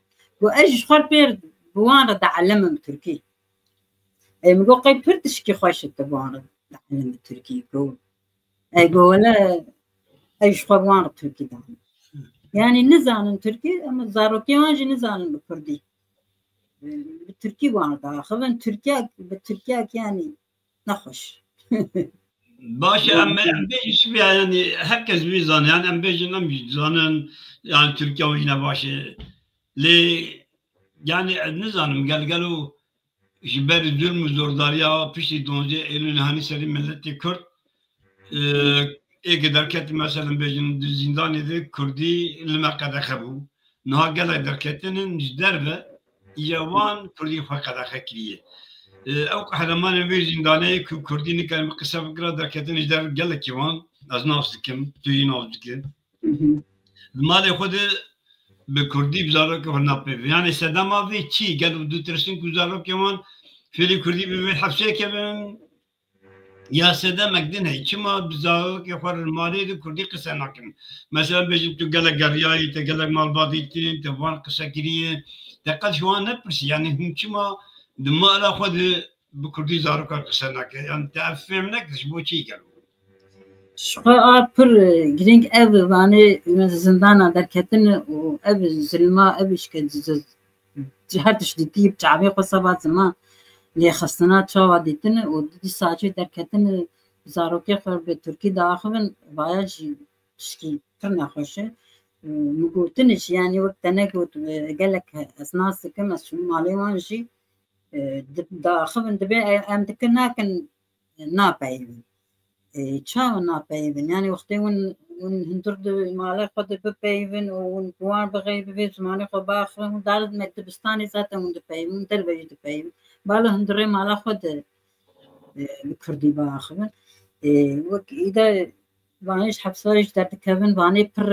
و ايش خور بير بوان تعلم ترکی مگو قی پرتش کی خوش تبوان تعلم ترکی کو ای ولا ايش خو بوان ترکی دا يعني نزانن تركي اما زاروكي واجي نزانن بكردي بالتركي وانا خلنا تركيا بالتركيا يعني نخش باشا ام بيجي يعني herkes بيزان يعني ام بيجي نم بيزانن يعني تركيا وينا باشا لي يعني نزانم قالوا جبر الظلم والزورداريا بيشي دونجي الين هاني سري ملتي كرد ايه دركت مثلا بيجن زندان يدي كردي لما قد خبو نها قال دركتن جدربه يوان كردي فقد خكريه او قهرمان بي زندانه كردي نكلم قصه فكره دركتن جدر قال كيوان از نافسكم توي نافسكم مال خود به کردی بزارو که هنر پیدا یعنی صدام وی چی قالوا دو ترسين كوزارو كمان في كردي به حبسه كمان يا سيدا مقدن هي كما بزاو كي خور المالي دو كردي قصه ناكم مثلا بيجي تو قال قرياي تقال مال باديتين تبان قصه كريه تقال شوان نبرس يعني هم كما دما لا خد بكردي زارو قصه ناك يعني تفهمنك شبو شي قالوا شقا پر گرینگ او وانی زندان درکتن و او ظلما اوش که جهتش دیتی بچعبی قصبات زمان لی خستنات شوا دیتن و دی ساچی درکتن زاروکی خور به ترکی داخلن باید شکی تر نخوشه مگوتنش یعنی وقت نگوت گلک اسناس کم از شما مالی وانشی داخلن دبی ام دکن ناکن ناپایون چاو ناپیون یعنی وقتی اون هندرد مالی خود بپیون و اون بوان بغیب بید زمانی خود باخر و دارد مکتبستانی ذات اون دپیون در بجی دپیون بالا هندره مالی خود بکردی باخر وک ایده وانیش حبسایش در دکوین وانی پر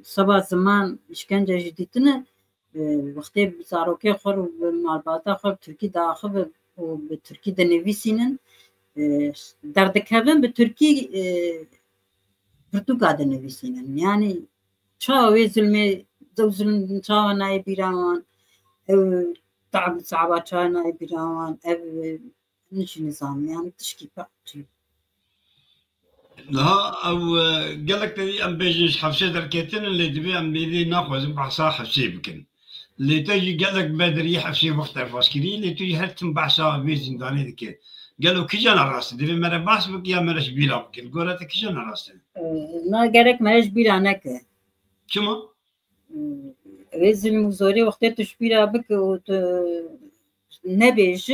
سبا زمان اشکنجه جدیدنه وقتی زاروکی خور و مالباتا خور ترکی داخل و به ترکی دنویسینن دردکردن به ترکی پرتغال نویسینن یعنی چاوی ظلمی دو ظلم چاو نای بیران او تعب صعبات چاو نای بیران او نشی نظام يعني تشكي بقى ها او قال لك ام بيجيش حفصه دركتين اللي تبي ام بيدي ناخذ بحصا حفصه بكن اللي تجي قال لك بدري حفصه مختلف عسكري اللي تجي هرتم بحصا بيزن داني ذيك قالوا كيجانا راسي دبي مرة بحث بك يا مرش بيلا بك قالت كيجانا راسي ما قالك مرش بيلا نك شما رز المزوري وقت تشبيلا بك و نبيج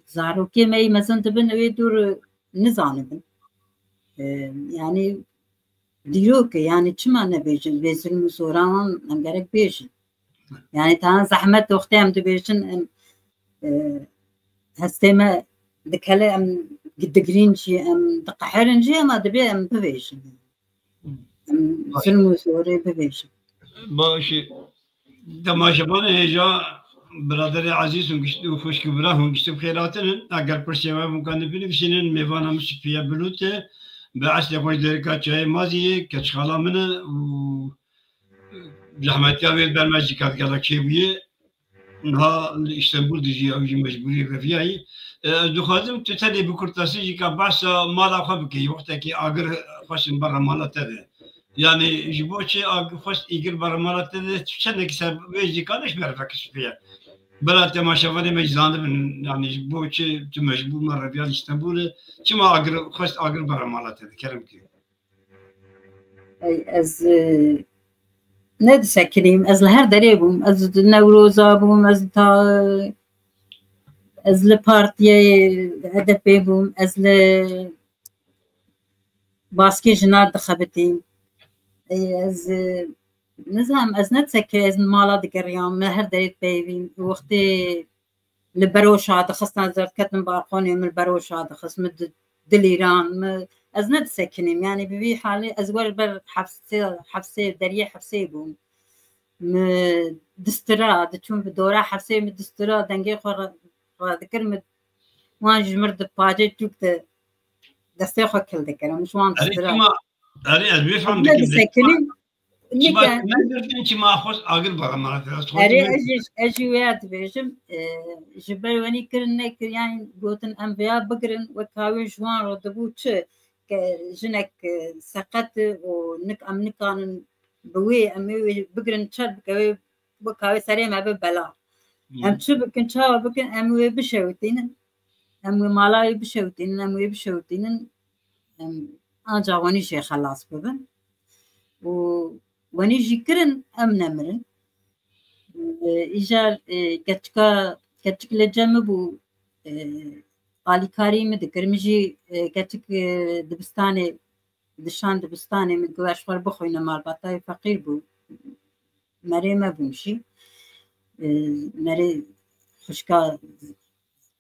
زاروكي ماي مثلا تبن ويدور نزانبن يعني ديروك يعني چما نبيج رز المزوران ام قالك بيج يعني تان زحمت وقت ام تبيجن هستما دكلا ام قدقرينجي ام دقحرنجي ما دبي ام ببيج فيلم سوري ببيج باشي دماشبان هجا برادر عزيز ونقشت وخوش كبراه ونقشت بخيراتن اگر برشيوا ممكن بنفسين ميوانا مش فيها بلوته بعس لخوش دركا چاي مازي كشخالا منه و زحمتيا ويل برمجي كات قالك شيبيه نها اسطنبول ديجي او مجبوري رفيعي دو خادم تتدي بكرتاسي جيكا باس مالا خبكي وقتكي اگر خوشن برا مالا تده يعني جبوشي اگر خوش ايگر برا مالا تده تشنك سب ويجي كانش برفكش فيها بلا تماشا مجزان من يعني جبوشي تمجبور مره بيال اسطنبول كما اگر خوش اگر برا مالا تده كلمكي اي از ندسه كريم از لهر دريبهم از نوروزا بهم از تا از لپارتیه هدفی بوم از ل باسکی جنار دخبتیم از نظام از نتسكر از مالا دقريام ما هر دريت بيبين وقتي لبروشة دخصنا زرت كتن بارقوني من البروشة دخص مد دليران از نتسكنيم يعني ببي حالي از ور بر حفصي دريه حفصي بوم دسترا دچون بدورا حفصي من دسترا دنگي خور ذكر مد واج مرد باجي توك دستي خو كل ذكر مش وان دسترا أري أبي فهم لا بسكنين نكان ما درتني شيء ما أخص أقرب بقى مرات أري أجي ويات بيجم جبل وني كرن يعني قوتن أنبياء بقرن وكاوي جوان ردبوت جنك سقط ونك أم نكان بوي أمي بقرن شرب كاوي وكاوي سريع ما ببلا أم شو بكن شاو بكن أمي بشوتين أمي مالاي بشوتين أمي بشوتين أنا واني شيء خلاص ببن واني جكرن أم نمرن إيجار كتك لجمبو قالي كاريم دكرمجي كتك دبستاني دشان دبستاني من قواش خور بخوينا مال بطاي فقير بو مري ما بمشي مري خشكا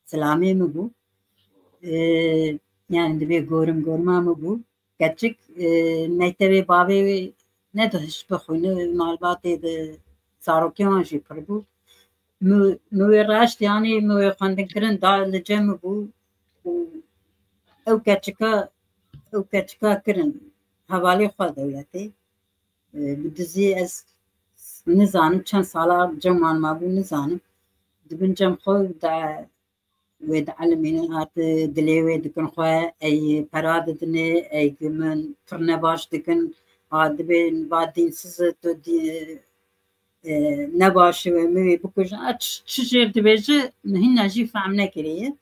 سلامي مبو يعني دبي قورما مبو كتك ميتبي بابي ندهش بخوينا مال باطي صاروكيان جي بربو مويراشت يعني موي خاندن كرن دا لجم بو او كاتشكا كرن حوالي خوا دولتي بدزي از نزانم چند سالا جمان ما بو نزانم دبن جم خو دا ويد علمين هات دلي ويد كن خوا اي پراد دني اي گمن فرنا باش دكن هاد بين بعدين سزت دي نباشه و می بکشن چجور دبیجه هین نجی فهم نکریه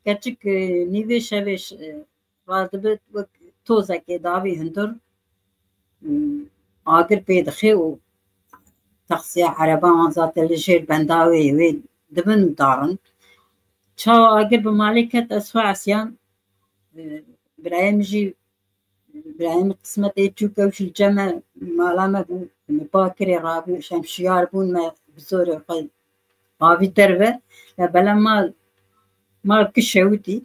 کچک نیوه شوش رادبت و توزه که داوی هندر آگر پیدخی و تقصیه عربا آنزات لجیر بنداوی و دبن دارن چا آگر بمالکت اسوا عسیان برایم جی برایم قسمت ایچو کوش الجمع مالامه بو باكري رابو شمشيار بون ما بزور قل رابي تربة بلا مال كشوتي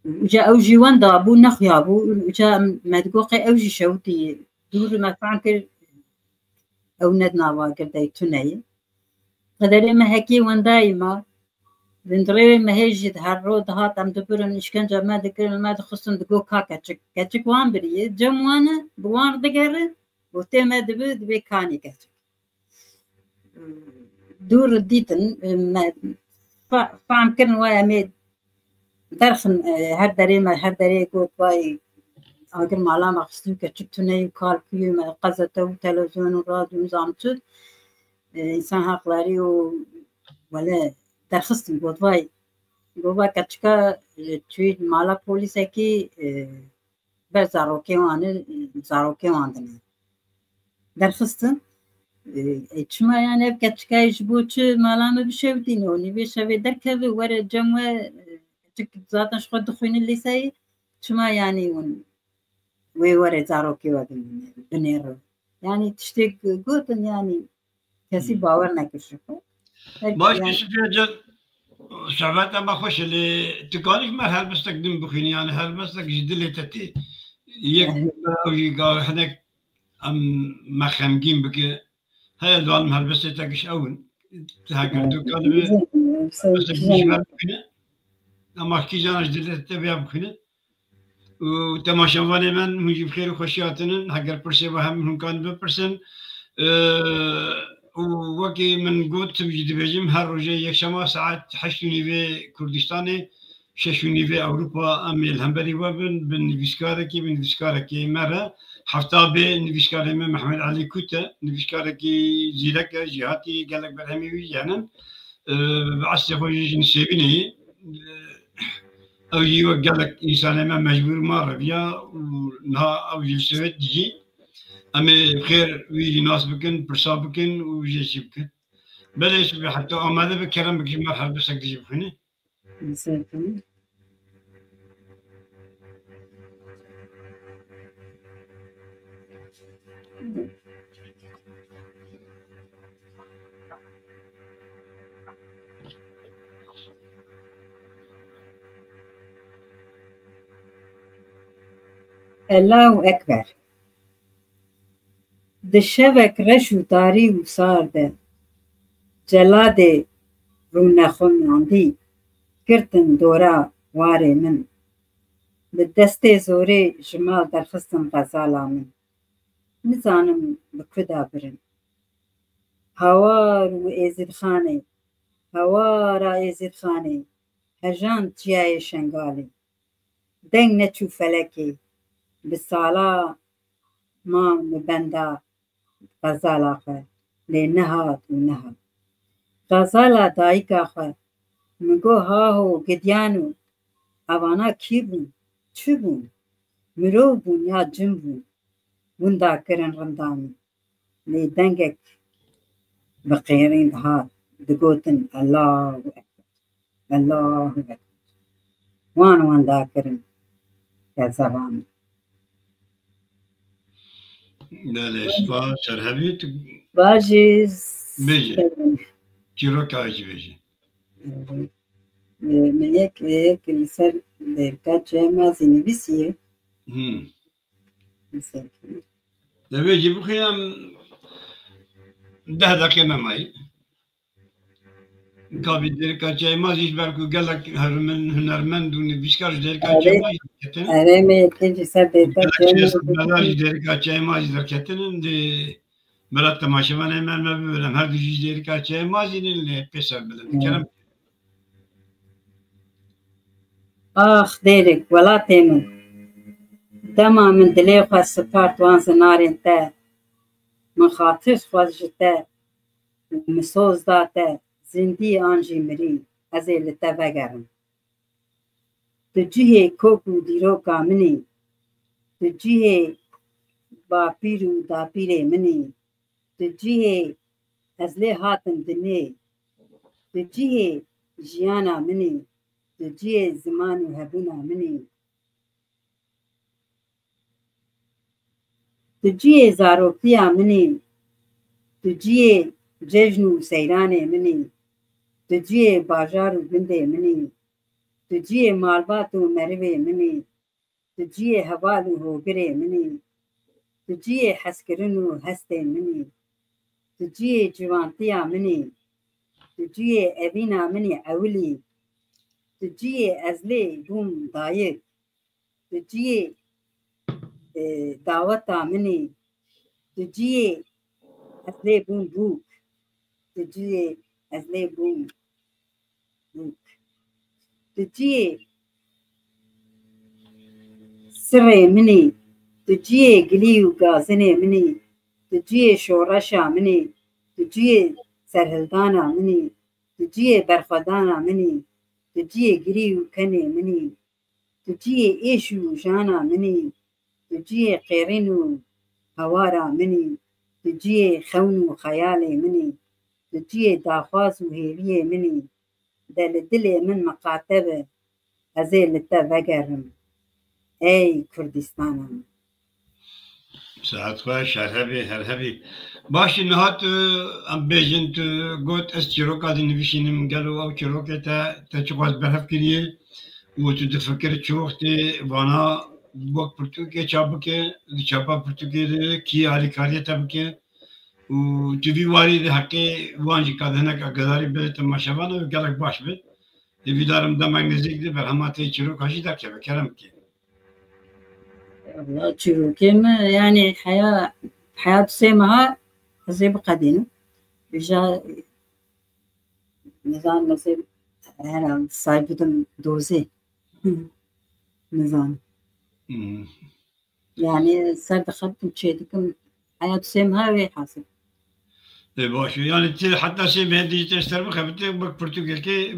وجا أوجي وان دابو نخيابو وجا مدقوقي أوجي شوتي دور ما فانكر أو ندنا واقر داي تناي قدري ما هكي وان دايما بندري ما هيجي هالرو دهات أم دبرن إشكنجا ما ذكر ما دخصن دقوقا كاتشك وان بريه جموانا بوان دقره وتما دبي كاني كاتب دور ديتن فهم كرن ويا ميد درخن هر دري قوت باي اگر مالا مخصوص كتشك تناي كار كيو ما قزته تلفزيون وراديو نظامته انسان حقلاري ولا درخستن قوت باي قوبا كتشكا تويد مالا بوليسكي برزاروكي واندن درخستن چما يعني بكتشكاي جبوتش مالامه بشوتين وني بشوي دركبه ورا جموه تك ذاتن شخو دخوين اللي ساي چما يعني وي ورا زاروكي ودن بنيرو يعني تشتك قوتن يعني كسي باور نكشفه باش يعني شعبات ما خوش اللي تقاليش ما هل بستخدم بخيني يعني هل بستك جدلي تتي يك او حنك ام ما خمجين بك هاي الوان هل بستكش اون تهاجر دكان بس مش بخيني اما كي جانا جدلي تبيع بخيني وتماشاواني من مجيب خير وخشياتنا هاجر برسي وهم كان ببرسن وكي من قلت بجد بجم هر رجاء يكشما ساعات حشوني في كردستاني ششوني في أوروبا أمي الهمبري وابن بنفسكاركي مرة حفتا بنفسكاري من محمد علي كوتا نفسكاركي زيلك جهاتي قالك بالهمي ويجانا بعصي خوجي نسيبيني أو يو قالك إنسان ما مجبور مرة بيا ونها أو جلسوات جي أمي بخير ويجي ناس بكن برصا بكن ويجي بكن بلاش حتى ماذا بكلام بكي ما حد بس أكتشف هنا. الله أكبر. دشبك رشو تاري وصار ده جلاد رونخون عندي كرتن دورا واري من بالدستي زوري جمال درخستم غزالا من نزانم بكدا برن هوار و ازید خانه هوارا ازید خانه هجان تیای شنگالی دنگ نچو فلکی بسالا ما مبندا غزالا خه لنهاد و نهاد غزالا دایکا خه مگو هاهو گدیانو اوانا کی بون چی بون مرو بون یا جن بون وندا کرن رندامي لي دنگك بقيرين هاد دقوتن الله أكبر الله أكبر وان داكرن يا زبان لا الإسبا شرهبيت باجيز بيجي كيرو كاجي بيجي ملك السر الكاتشة ما زيني بيسيه ده بيجي بخيام ده دقيقة معي قابل دير كاتشة ما زيش بركو قالك هرمن هنرمند ونبيشكار دير كاتشة ما يكتن أرمي تيجي سر كاتشة بلاش دير كاتشة ما يكتن دي برات تماشا ما نعمل ما ببلم هر دوجي دير كاتشة ما زين اللي بيسر بلن كلام آخ ديرك ولا تيمن دما من دلي خواست سپارت وان زنارين تا من خاطر خواست تا مسوز داتا زندی آنجی مری از لتا بگرم تجیه کوکو دیرو کامنی تجیه با پیرو دا پیره منی تجیه از لی هاتم دنی تجیه جیانا منی تجیه زمان و هبونا منی تجیه زاروکتیا منی تجیه ججن و سیران منی تجیه باجار و بنده منی تجیه مالبات و مروه منی تجیه حوال و هوگره منی تجیه حسکرن و هسته منی تجیه جوانتیا منی تجیه ابینا منی اولی تجیه ازلی بوم دایک تجیه دعوتا منی تجیه ازلی بوم بوک تجیه ازلی بوم بوک تجیه سره منی تجیه گلی و گازنه منی تجیه شورشا منی تجیه سرهلدانا منی تجیه برخدانا منی تجیه گری و کنه منی تجیه ایش و جانا منی تجیه قیرین و هوارا منی تجیه خون و خیال منی تجیه داخواز و هیلیه منی دل من مقاتبه ازی لتا بگرم ای کردستانم ساعت خواه هرهبي باشي نهات ام بيجنت قوت اس چروكا دي نبيشينم قالوا او چروكا تا چقواز برهف كريه وتتفكر چوختي وانا بوك برتوكي چابكي چابا برتوكي كي علي كاريه تبكي وتبي واري دي حقي وانجي كادهنك اقداري بلي تماشاوانا وقالك باش بي دي دارم دمك نزيك دي برهماتي چروكا شي داكي بكرمكي والله تشوفي يعني حياة سيمها زي بقدينا بجا نظام نصيب أنا صايبتم دوزي نظام يعني صار دخلتم شيء حياة سيمها وي حاصل باش يعني حتى شيء بهدي تشتري خبتي بك برتقالكي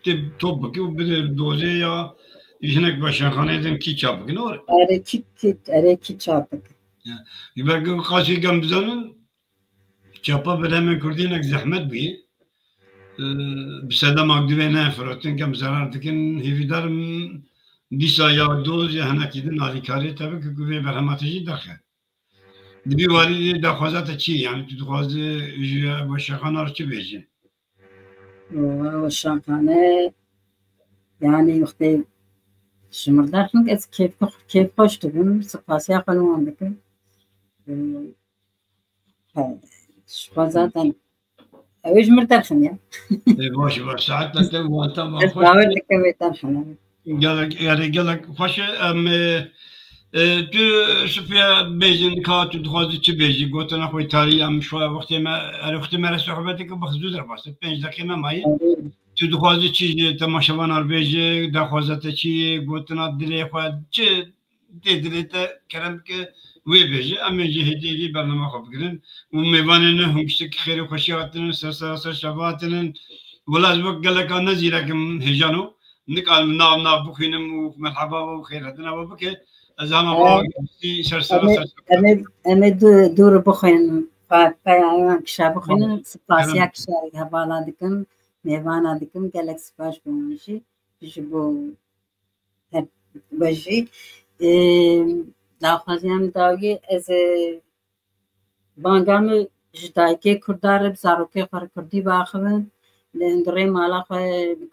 تب توبك وبدوزي يا يجنك باشخانه دم كي çapık ne var? Areki çapık. يبقى قاسي قام بزنن çapa بلهم كردينك زحمت بي بسدا مقدوينا فراتن كم zarar dikin hividarım disa ya doz ya hana kidin alikari tabii ki güve berhamatıcı dakika. Dibi vali da khazat çi yani tu khazı ya başkhana arçı beji. والشاطانة يعني وقتي شمردار خنك از كيف قشت بهم سقاسيا قانون بكم شخصاتا اويش مردار خن يا باش ساعات لا وانت ما باور لك بيتان خن قالك خوش ام تو سفيا بيجن كات دخوازي تشي بيجي قلت انا خوي تالي ام شويه وقت ما صحبتك بخزوز رباس 5 دقيقه ما ماي تو دخوازي تشي تماشاوان اربيجي دخوازته تشي قلت انا دلي خو تشي دليت كلامك وي بيجي ام يجي هدي برنامج خو بقرن وميوانن هم شتك خير وخشياتن سر شباتن ولا زبق قال لك انا زيركم هجانو نقال نام بخينم ومرحبا وخير هدنا وبك زعما باقي سر أمد دور بخين فا كشا بخين سباسيا كشا هبالا دكم ميوانا دكم قالك سباش بمشي بجبو بجي داخازيام داوي از بانگام جدایکی کردار بزاروکی خور کردی باخون لندری مالا خور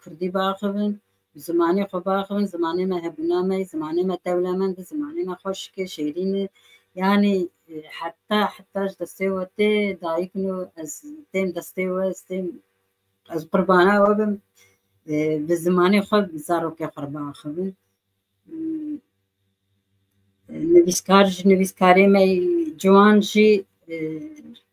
کردی باخون زمانی خو باخون زمانی ما هبنامه زمانی ما دولمند زمانی ما خوشك شيرين يعني حتى دستيوتي دايكنو از تيم دستيو استيم از قربانا وبم بالزماني خو بزاروكي خور باخون نویسکاری می جوان جی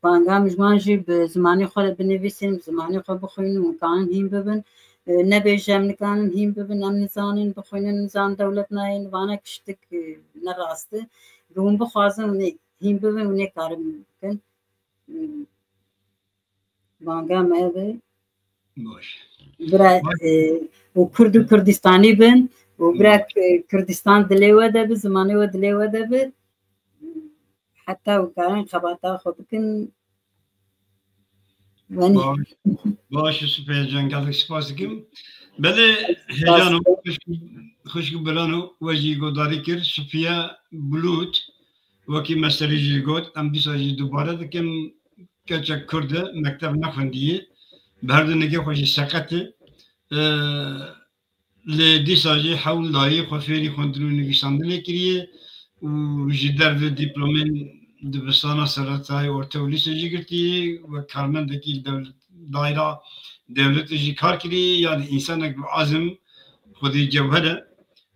بانگام جوان جی به زمانی خود بنویسیم زمانی خود بخوینیم مکان هیم ببن نبیجم نکانن هیم ببن ام نزانین بخوینن نزان دولت ناین وانا کشتک نراسته بون بخوازم هیم ببن و نکارم کن بانگام اوه برای و کرد و کردستانی بن وبراك كردستان دليوة دب زماني ودليوة دب حتى وكان خباطا خبكن باش سپید جنگل سپاسکم بله هجانو خوشک بلانو وجی گوداری کر سپیا بلوت وکی مسئله جی گود ام دیساجی دوباره دکم کچک کرده مکتب نخوندیه بهردنگی خوشی سقطه لديساجي حول لاي خفيري خندرو نویساندنه کریه و جدر و دیپلومین دبستانا سرطای ارتولی سجی گرتیه و کارمندکی دایره devlet jî kar kirî yani insanek bi azim xwedî cewhere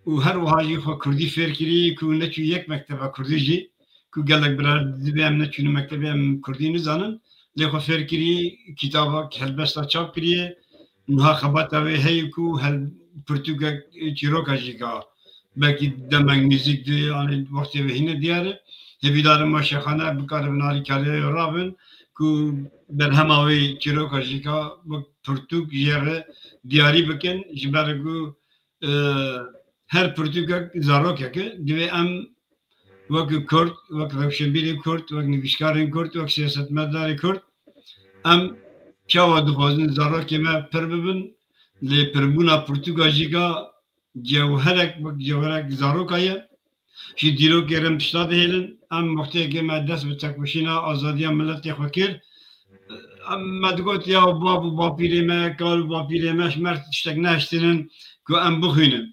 û her wiha jî xwe Kurdî fêr kirî ku neçû yek mekteba Kurdî jî ku gelek birer dibe em neçûne mektebê em Kurdî nizanin lê xwe fêr kirî kitaba helbesta çap kiriye niha xebata wê heye ku pirtûkek çîroka jî ka belkî demek nêzik di yani wextê wê hîne diyar e hêvîdarên weşexane bikarin alîkariyê rabin ku berhema wê çîroka jî ka pirtûk jê diyarî bikin ji ber ku her pirtûkek zarokek e divê em wek Kurd wek rewşenbîrê Kurd wek nivîşkarên Kurd wek siyasetmedarê Kurd em çawa dixwazin zarokê me pir bibin lê pirbûna pirtûka jî ka cewherek wek cewherek zaroka ye ji dîrokê re em tişta dihêlin em wextiyekê me dest bi tekweşîna azadiya milletê xwe kir me digot ya bab û bapîrê me kal û bapîrê me ji mer tiştek nehiştinin ku em bixwînin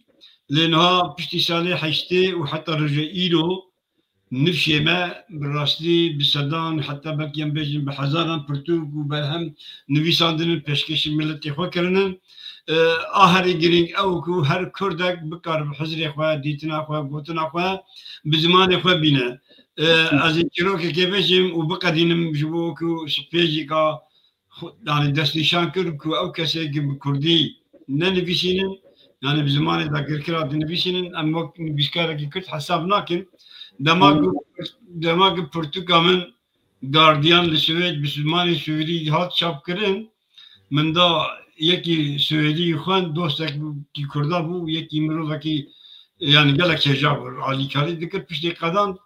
lê niha piştî salê heştê û heta rojê îro nifşê me bi rastî bi sedan heta belkî em bêjin bi hezaran pirtûk û berhem nivîsandinin pêşkêşî milletê xwe kirinin a herî girîng ew ku her Kurdek bikar bi hizrê xwe dîtina xwe gotina xwe bi zimanê xwe bîne ez ê çîrokekê bêjim û biqedînim ji bo ku spê jî ka yani destnîşan kir ku ew kesekî bi Kurdî nenivîsînin yani bi zimanê dagirkira dinivîsînin em wek nivîşkarekî Kurd hesab nakin dema ku pirtûka min gardiyan li Swêd bi zimanê Swêdî hat çapkirin min da yekî Swêdî xwend dostekî Kurda bû yekî mirovekî yani gelek hêja bû alîkarî dikir piştî qedan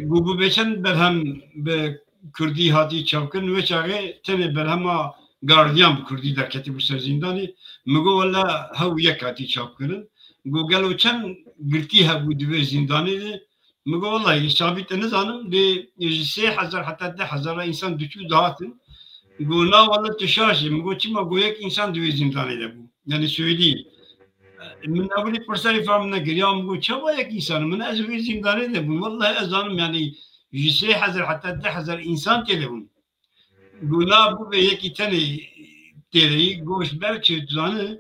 got bû bêçen berhem bi Kurdî hatî çapkirin wê çaxê tenê berhema gardiyan bi Kurdî derketî bû ser zîndanê min got wela hew yek hatî çapkirin got gelo çend girtî hebû divê zîndanê de min got welahi sabît te nizanim lê ji 3000 heta 10,000 însan diçû dihatin got na wela tu şaşî min got çima got yek însan divê zîndanê de bû yani Swêdî min evlî pirserê fa min nekir ya min got çawa yek însan min ez vê zîndanê de bûm welahi ez zanim yani ji 3000 heta 10,000 însan tê de bûn got na bû vê yekî tenê têreyî got ji ber çi tu zanî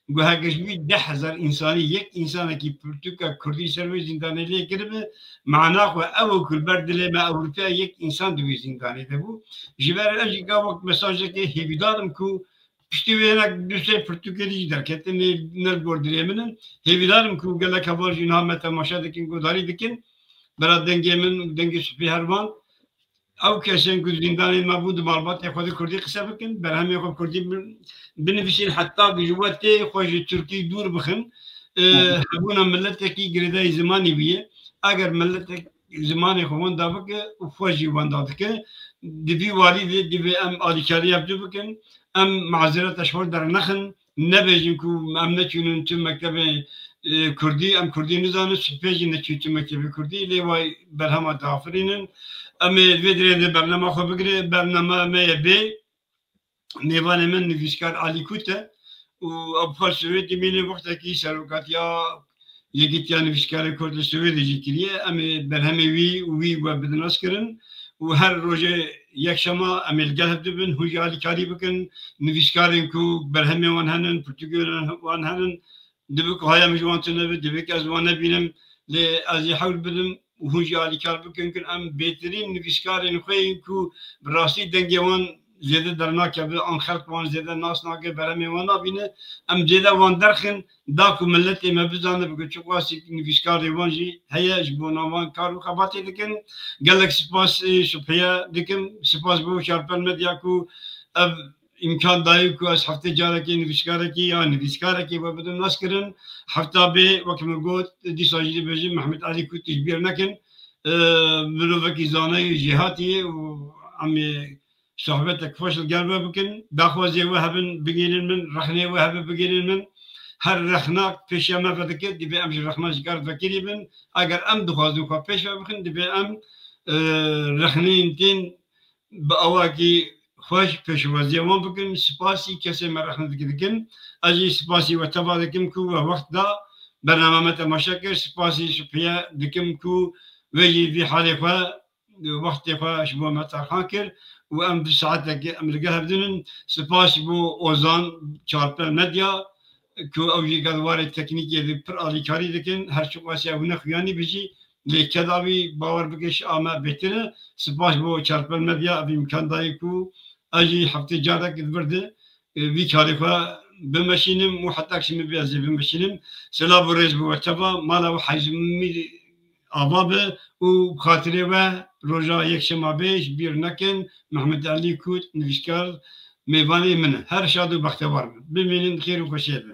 گوهرگش بی 10,000 انسانی یک انسان کی پرتوکا کردی سروی زندانی لیه کرده معنا خو او کل بردله ما اروپا یک انسان دوی زندانی ده بو جبر اجی کا وقت مساج که هیویدارم کو پشتی وینا دوسه پرتوکالی در کته نل بردره منن هیویدارم کو گله کبار جنها مت ماشا دکین گوداری دکین برا دنگی من دنگی سپی هروان او کسان که زندانی ما بود معلومات خود کردی قصه بکن بر همه خود کردی بنفسین حتی بجوات خوش ترکی دور بخن هبونا ملتکی گریدای زمانی بیه اگر ملتک زمانی خوان دابک و فوجی وان دادک دیوی والی دیوی ام آلیکاری ابدو بکن ام معذرت اشوار در نخن نبیجیم که ام نتونن تو مکتب کردی ام کردی نزانه سپیجی نتون تو مکتب کردی لیوای برهما دافرینن ام ویدره برنامه خو بگیره برنامه میبی میوان من نویسکار علی کوته و ابفال سویدی میلی وقتا کی سروکات یا یکیتیا نویسکار کرد سویدی جکریه ام برهمه وی و بدناس کرن و هر روزه یک شما امیل گلب دبن هوی علی کاری بکن نویسکارین کو برهمه وان هنن پرتغال وان هنن دبک هایم جوان تنبه دبک از وان بینم ل از حول بدم وهوجي على كارب كن ام بهترین نویسکارین خوی کو براستی دنگوان زیاده درنا که آن خلق وان زیاده ناس ناگه برمی وانا بینه ام زیاده وان درخن دا کو ملت ما بزانه بگو چه قاسی نویسکاری وان جی هيا جبونا وان کارو خباتی دکن گلک سپاس شپیا دکم سپاس بو شارپن مدیا کو امکان دایی کو از هفته جاره کی نویسکاره کی یا نویسکاره کی و بدون ناس کرن هفته به وقت مگود دی ساجی بجی محمد علی کو تجبیر نکن مروفه کی زانه جهاتی و امی صحبتك فوش القلب بكن داخوزي وهبن بقيلين من رخني وهب بقيلين من هر رخناك فيش ما فدك دبي امش رخناش قال فكري من اگر ام دخوازو كا فيش بخن دبي ام رخنين تين باواكي خوش فيش وزي وان بكن سباسي كسي ما رخنا دكن اجي سباسي وتبا دكم كو وقت دا برنامج مشاكل سباسي شبيا دكم كو ويجي في حالي وقت فا شبو متى خاكر وام بساعتك ام لقاها بدون سباس بو اوزان چارپل مدیا كو اوجي قدوار التكنيكيه دي بر اليكاري لكن هر شو واسع هنا خياني بيجي لكداوي باور بكش اما بهتره سباس بو چارپل مدیا بامكان دايكو اجي حفتي جارك برده في كاريفا بمشينم وحتى كشم بيازي بمشينم سلاب ريز بو تبا مالا وحجمي آبابه و خاطره و روزا یک شما بیش بیر نکن محمد علی کوت نویسکار میوانی منه هر شاد و بختیوار بمینین خیر و خوشیه.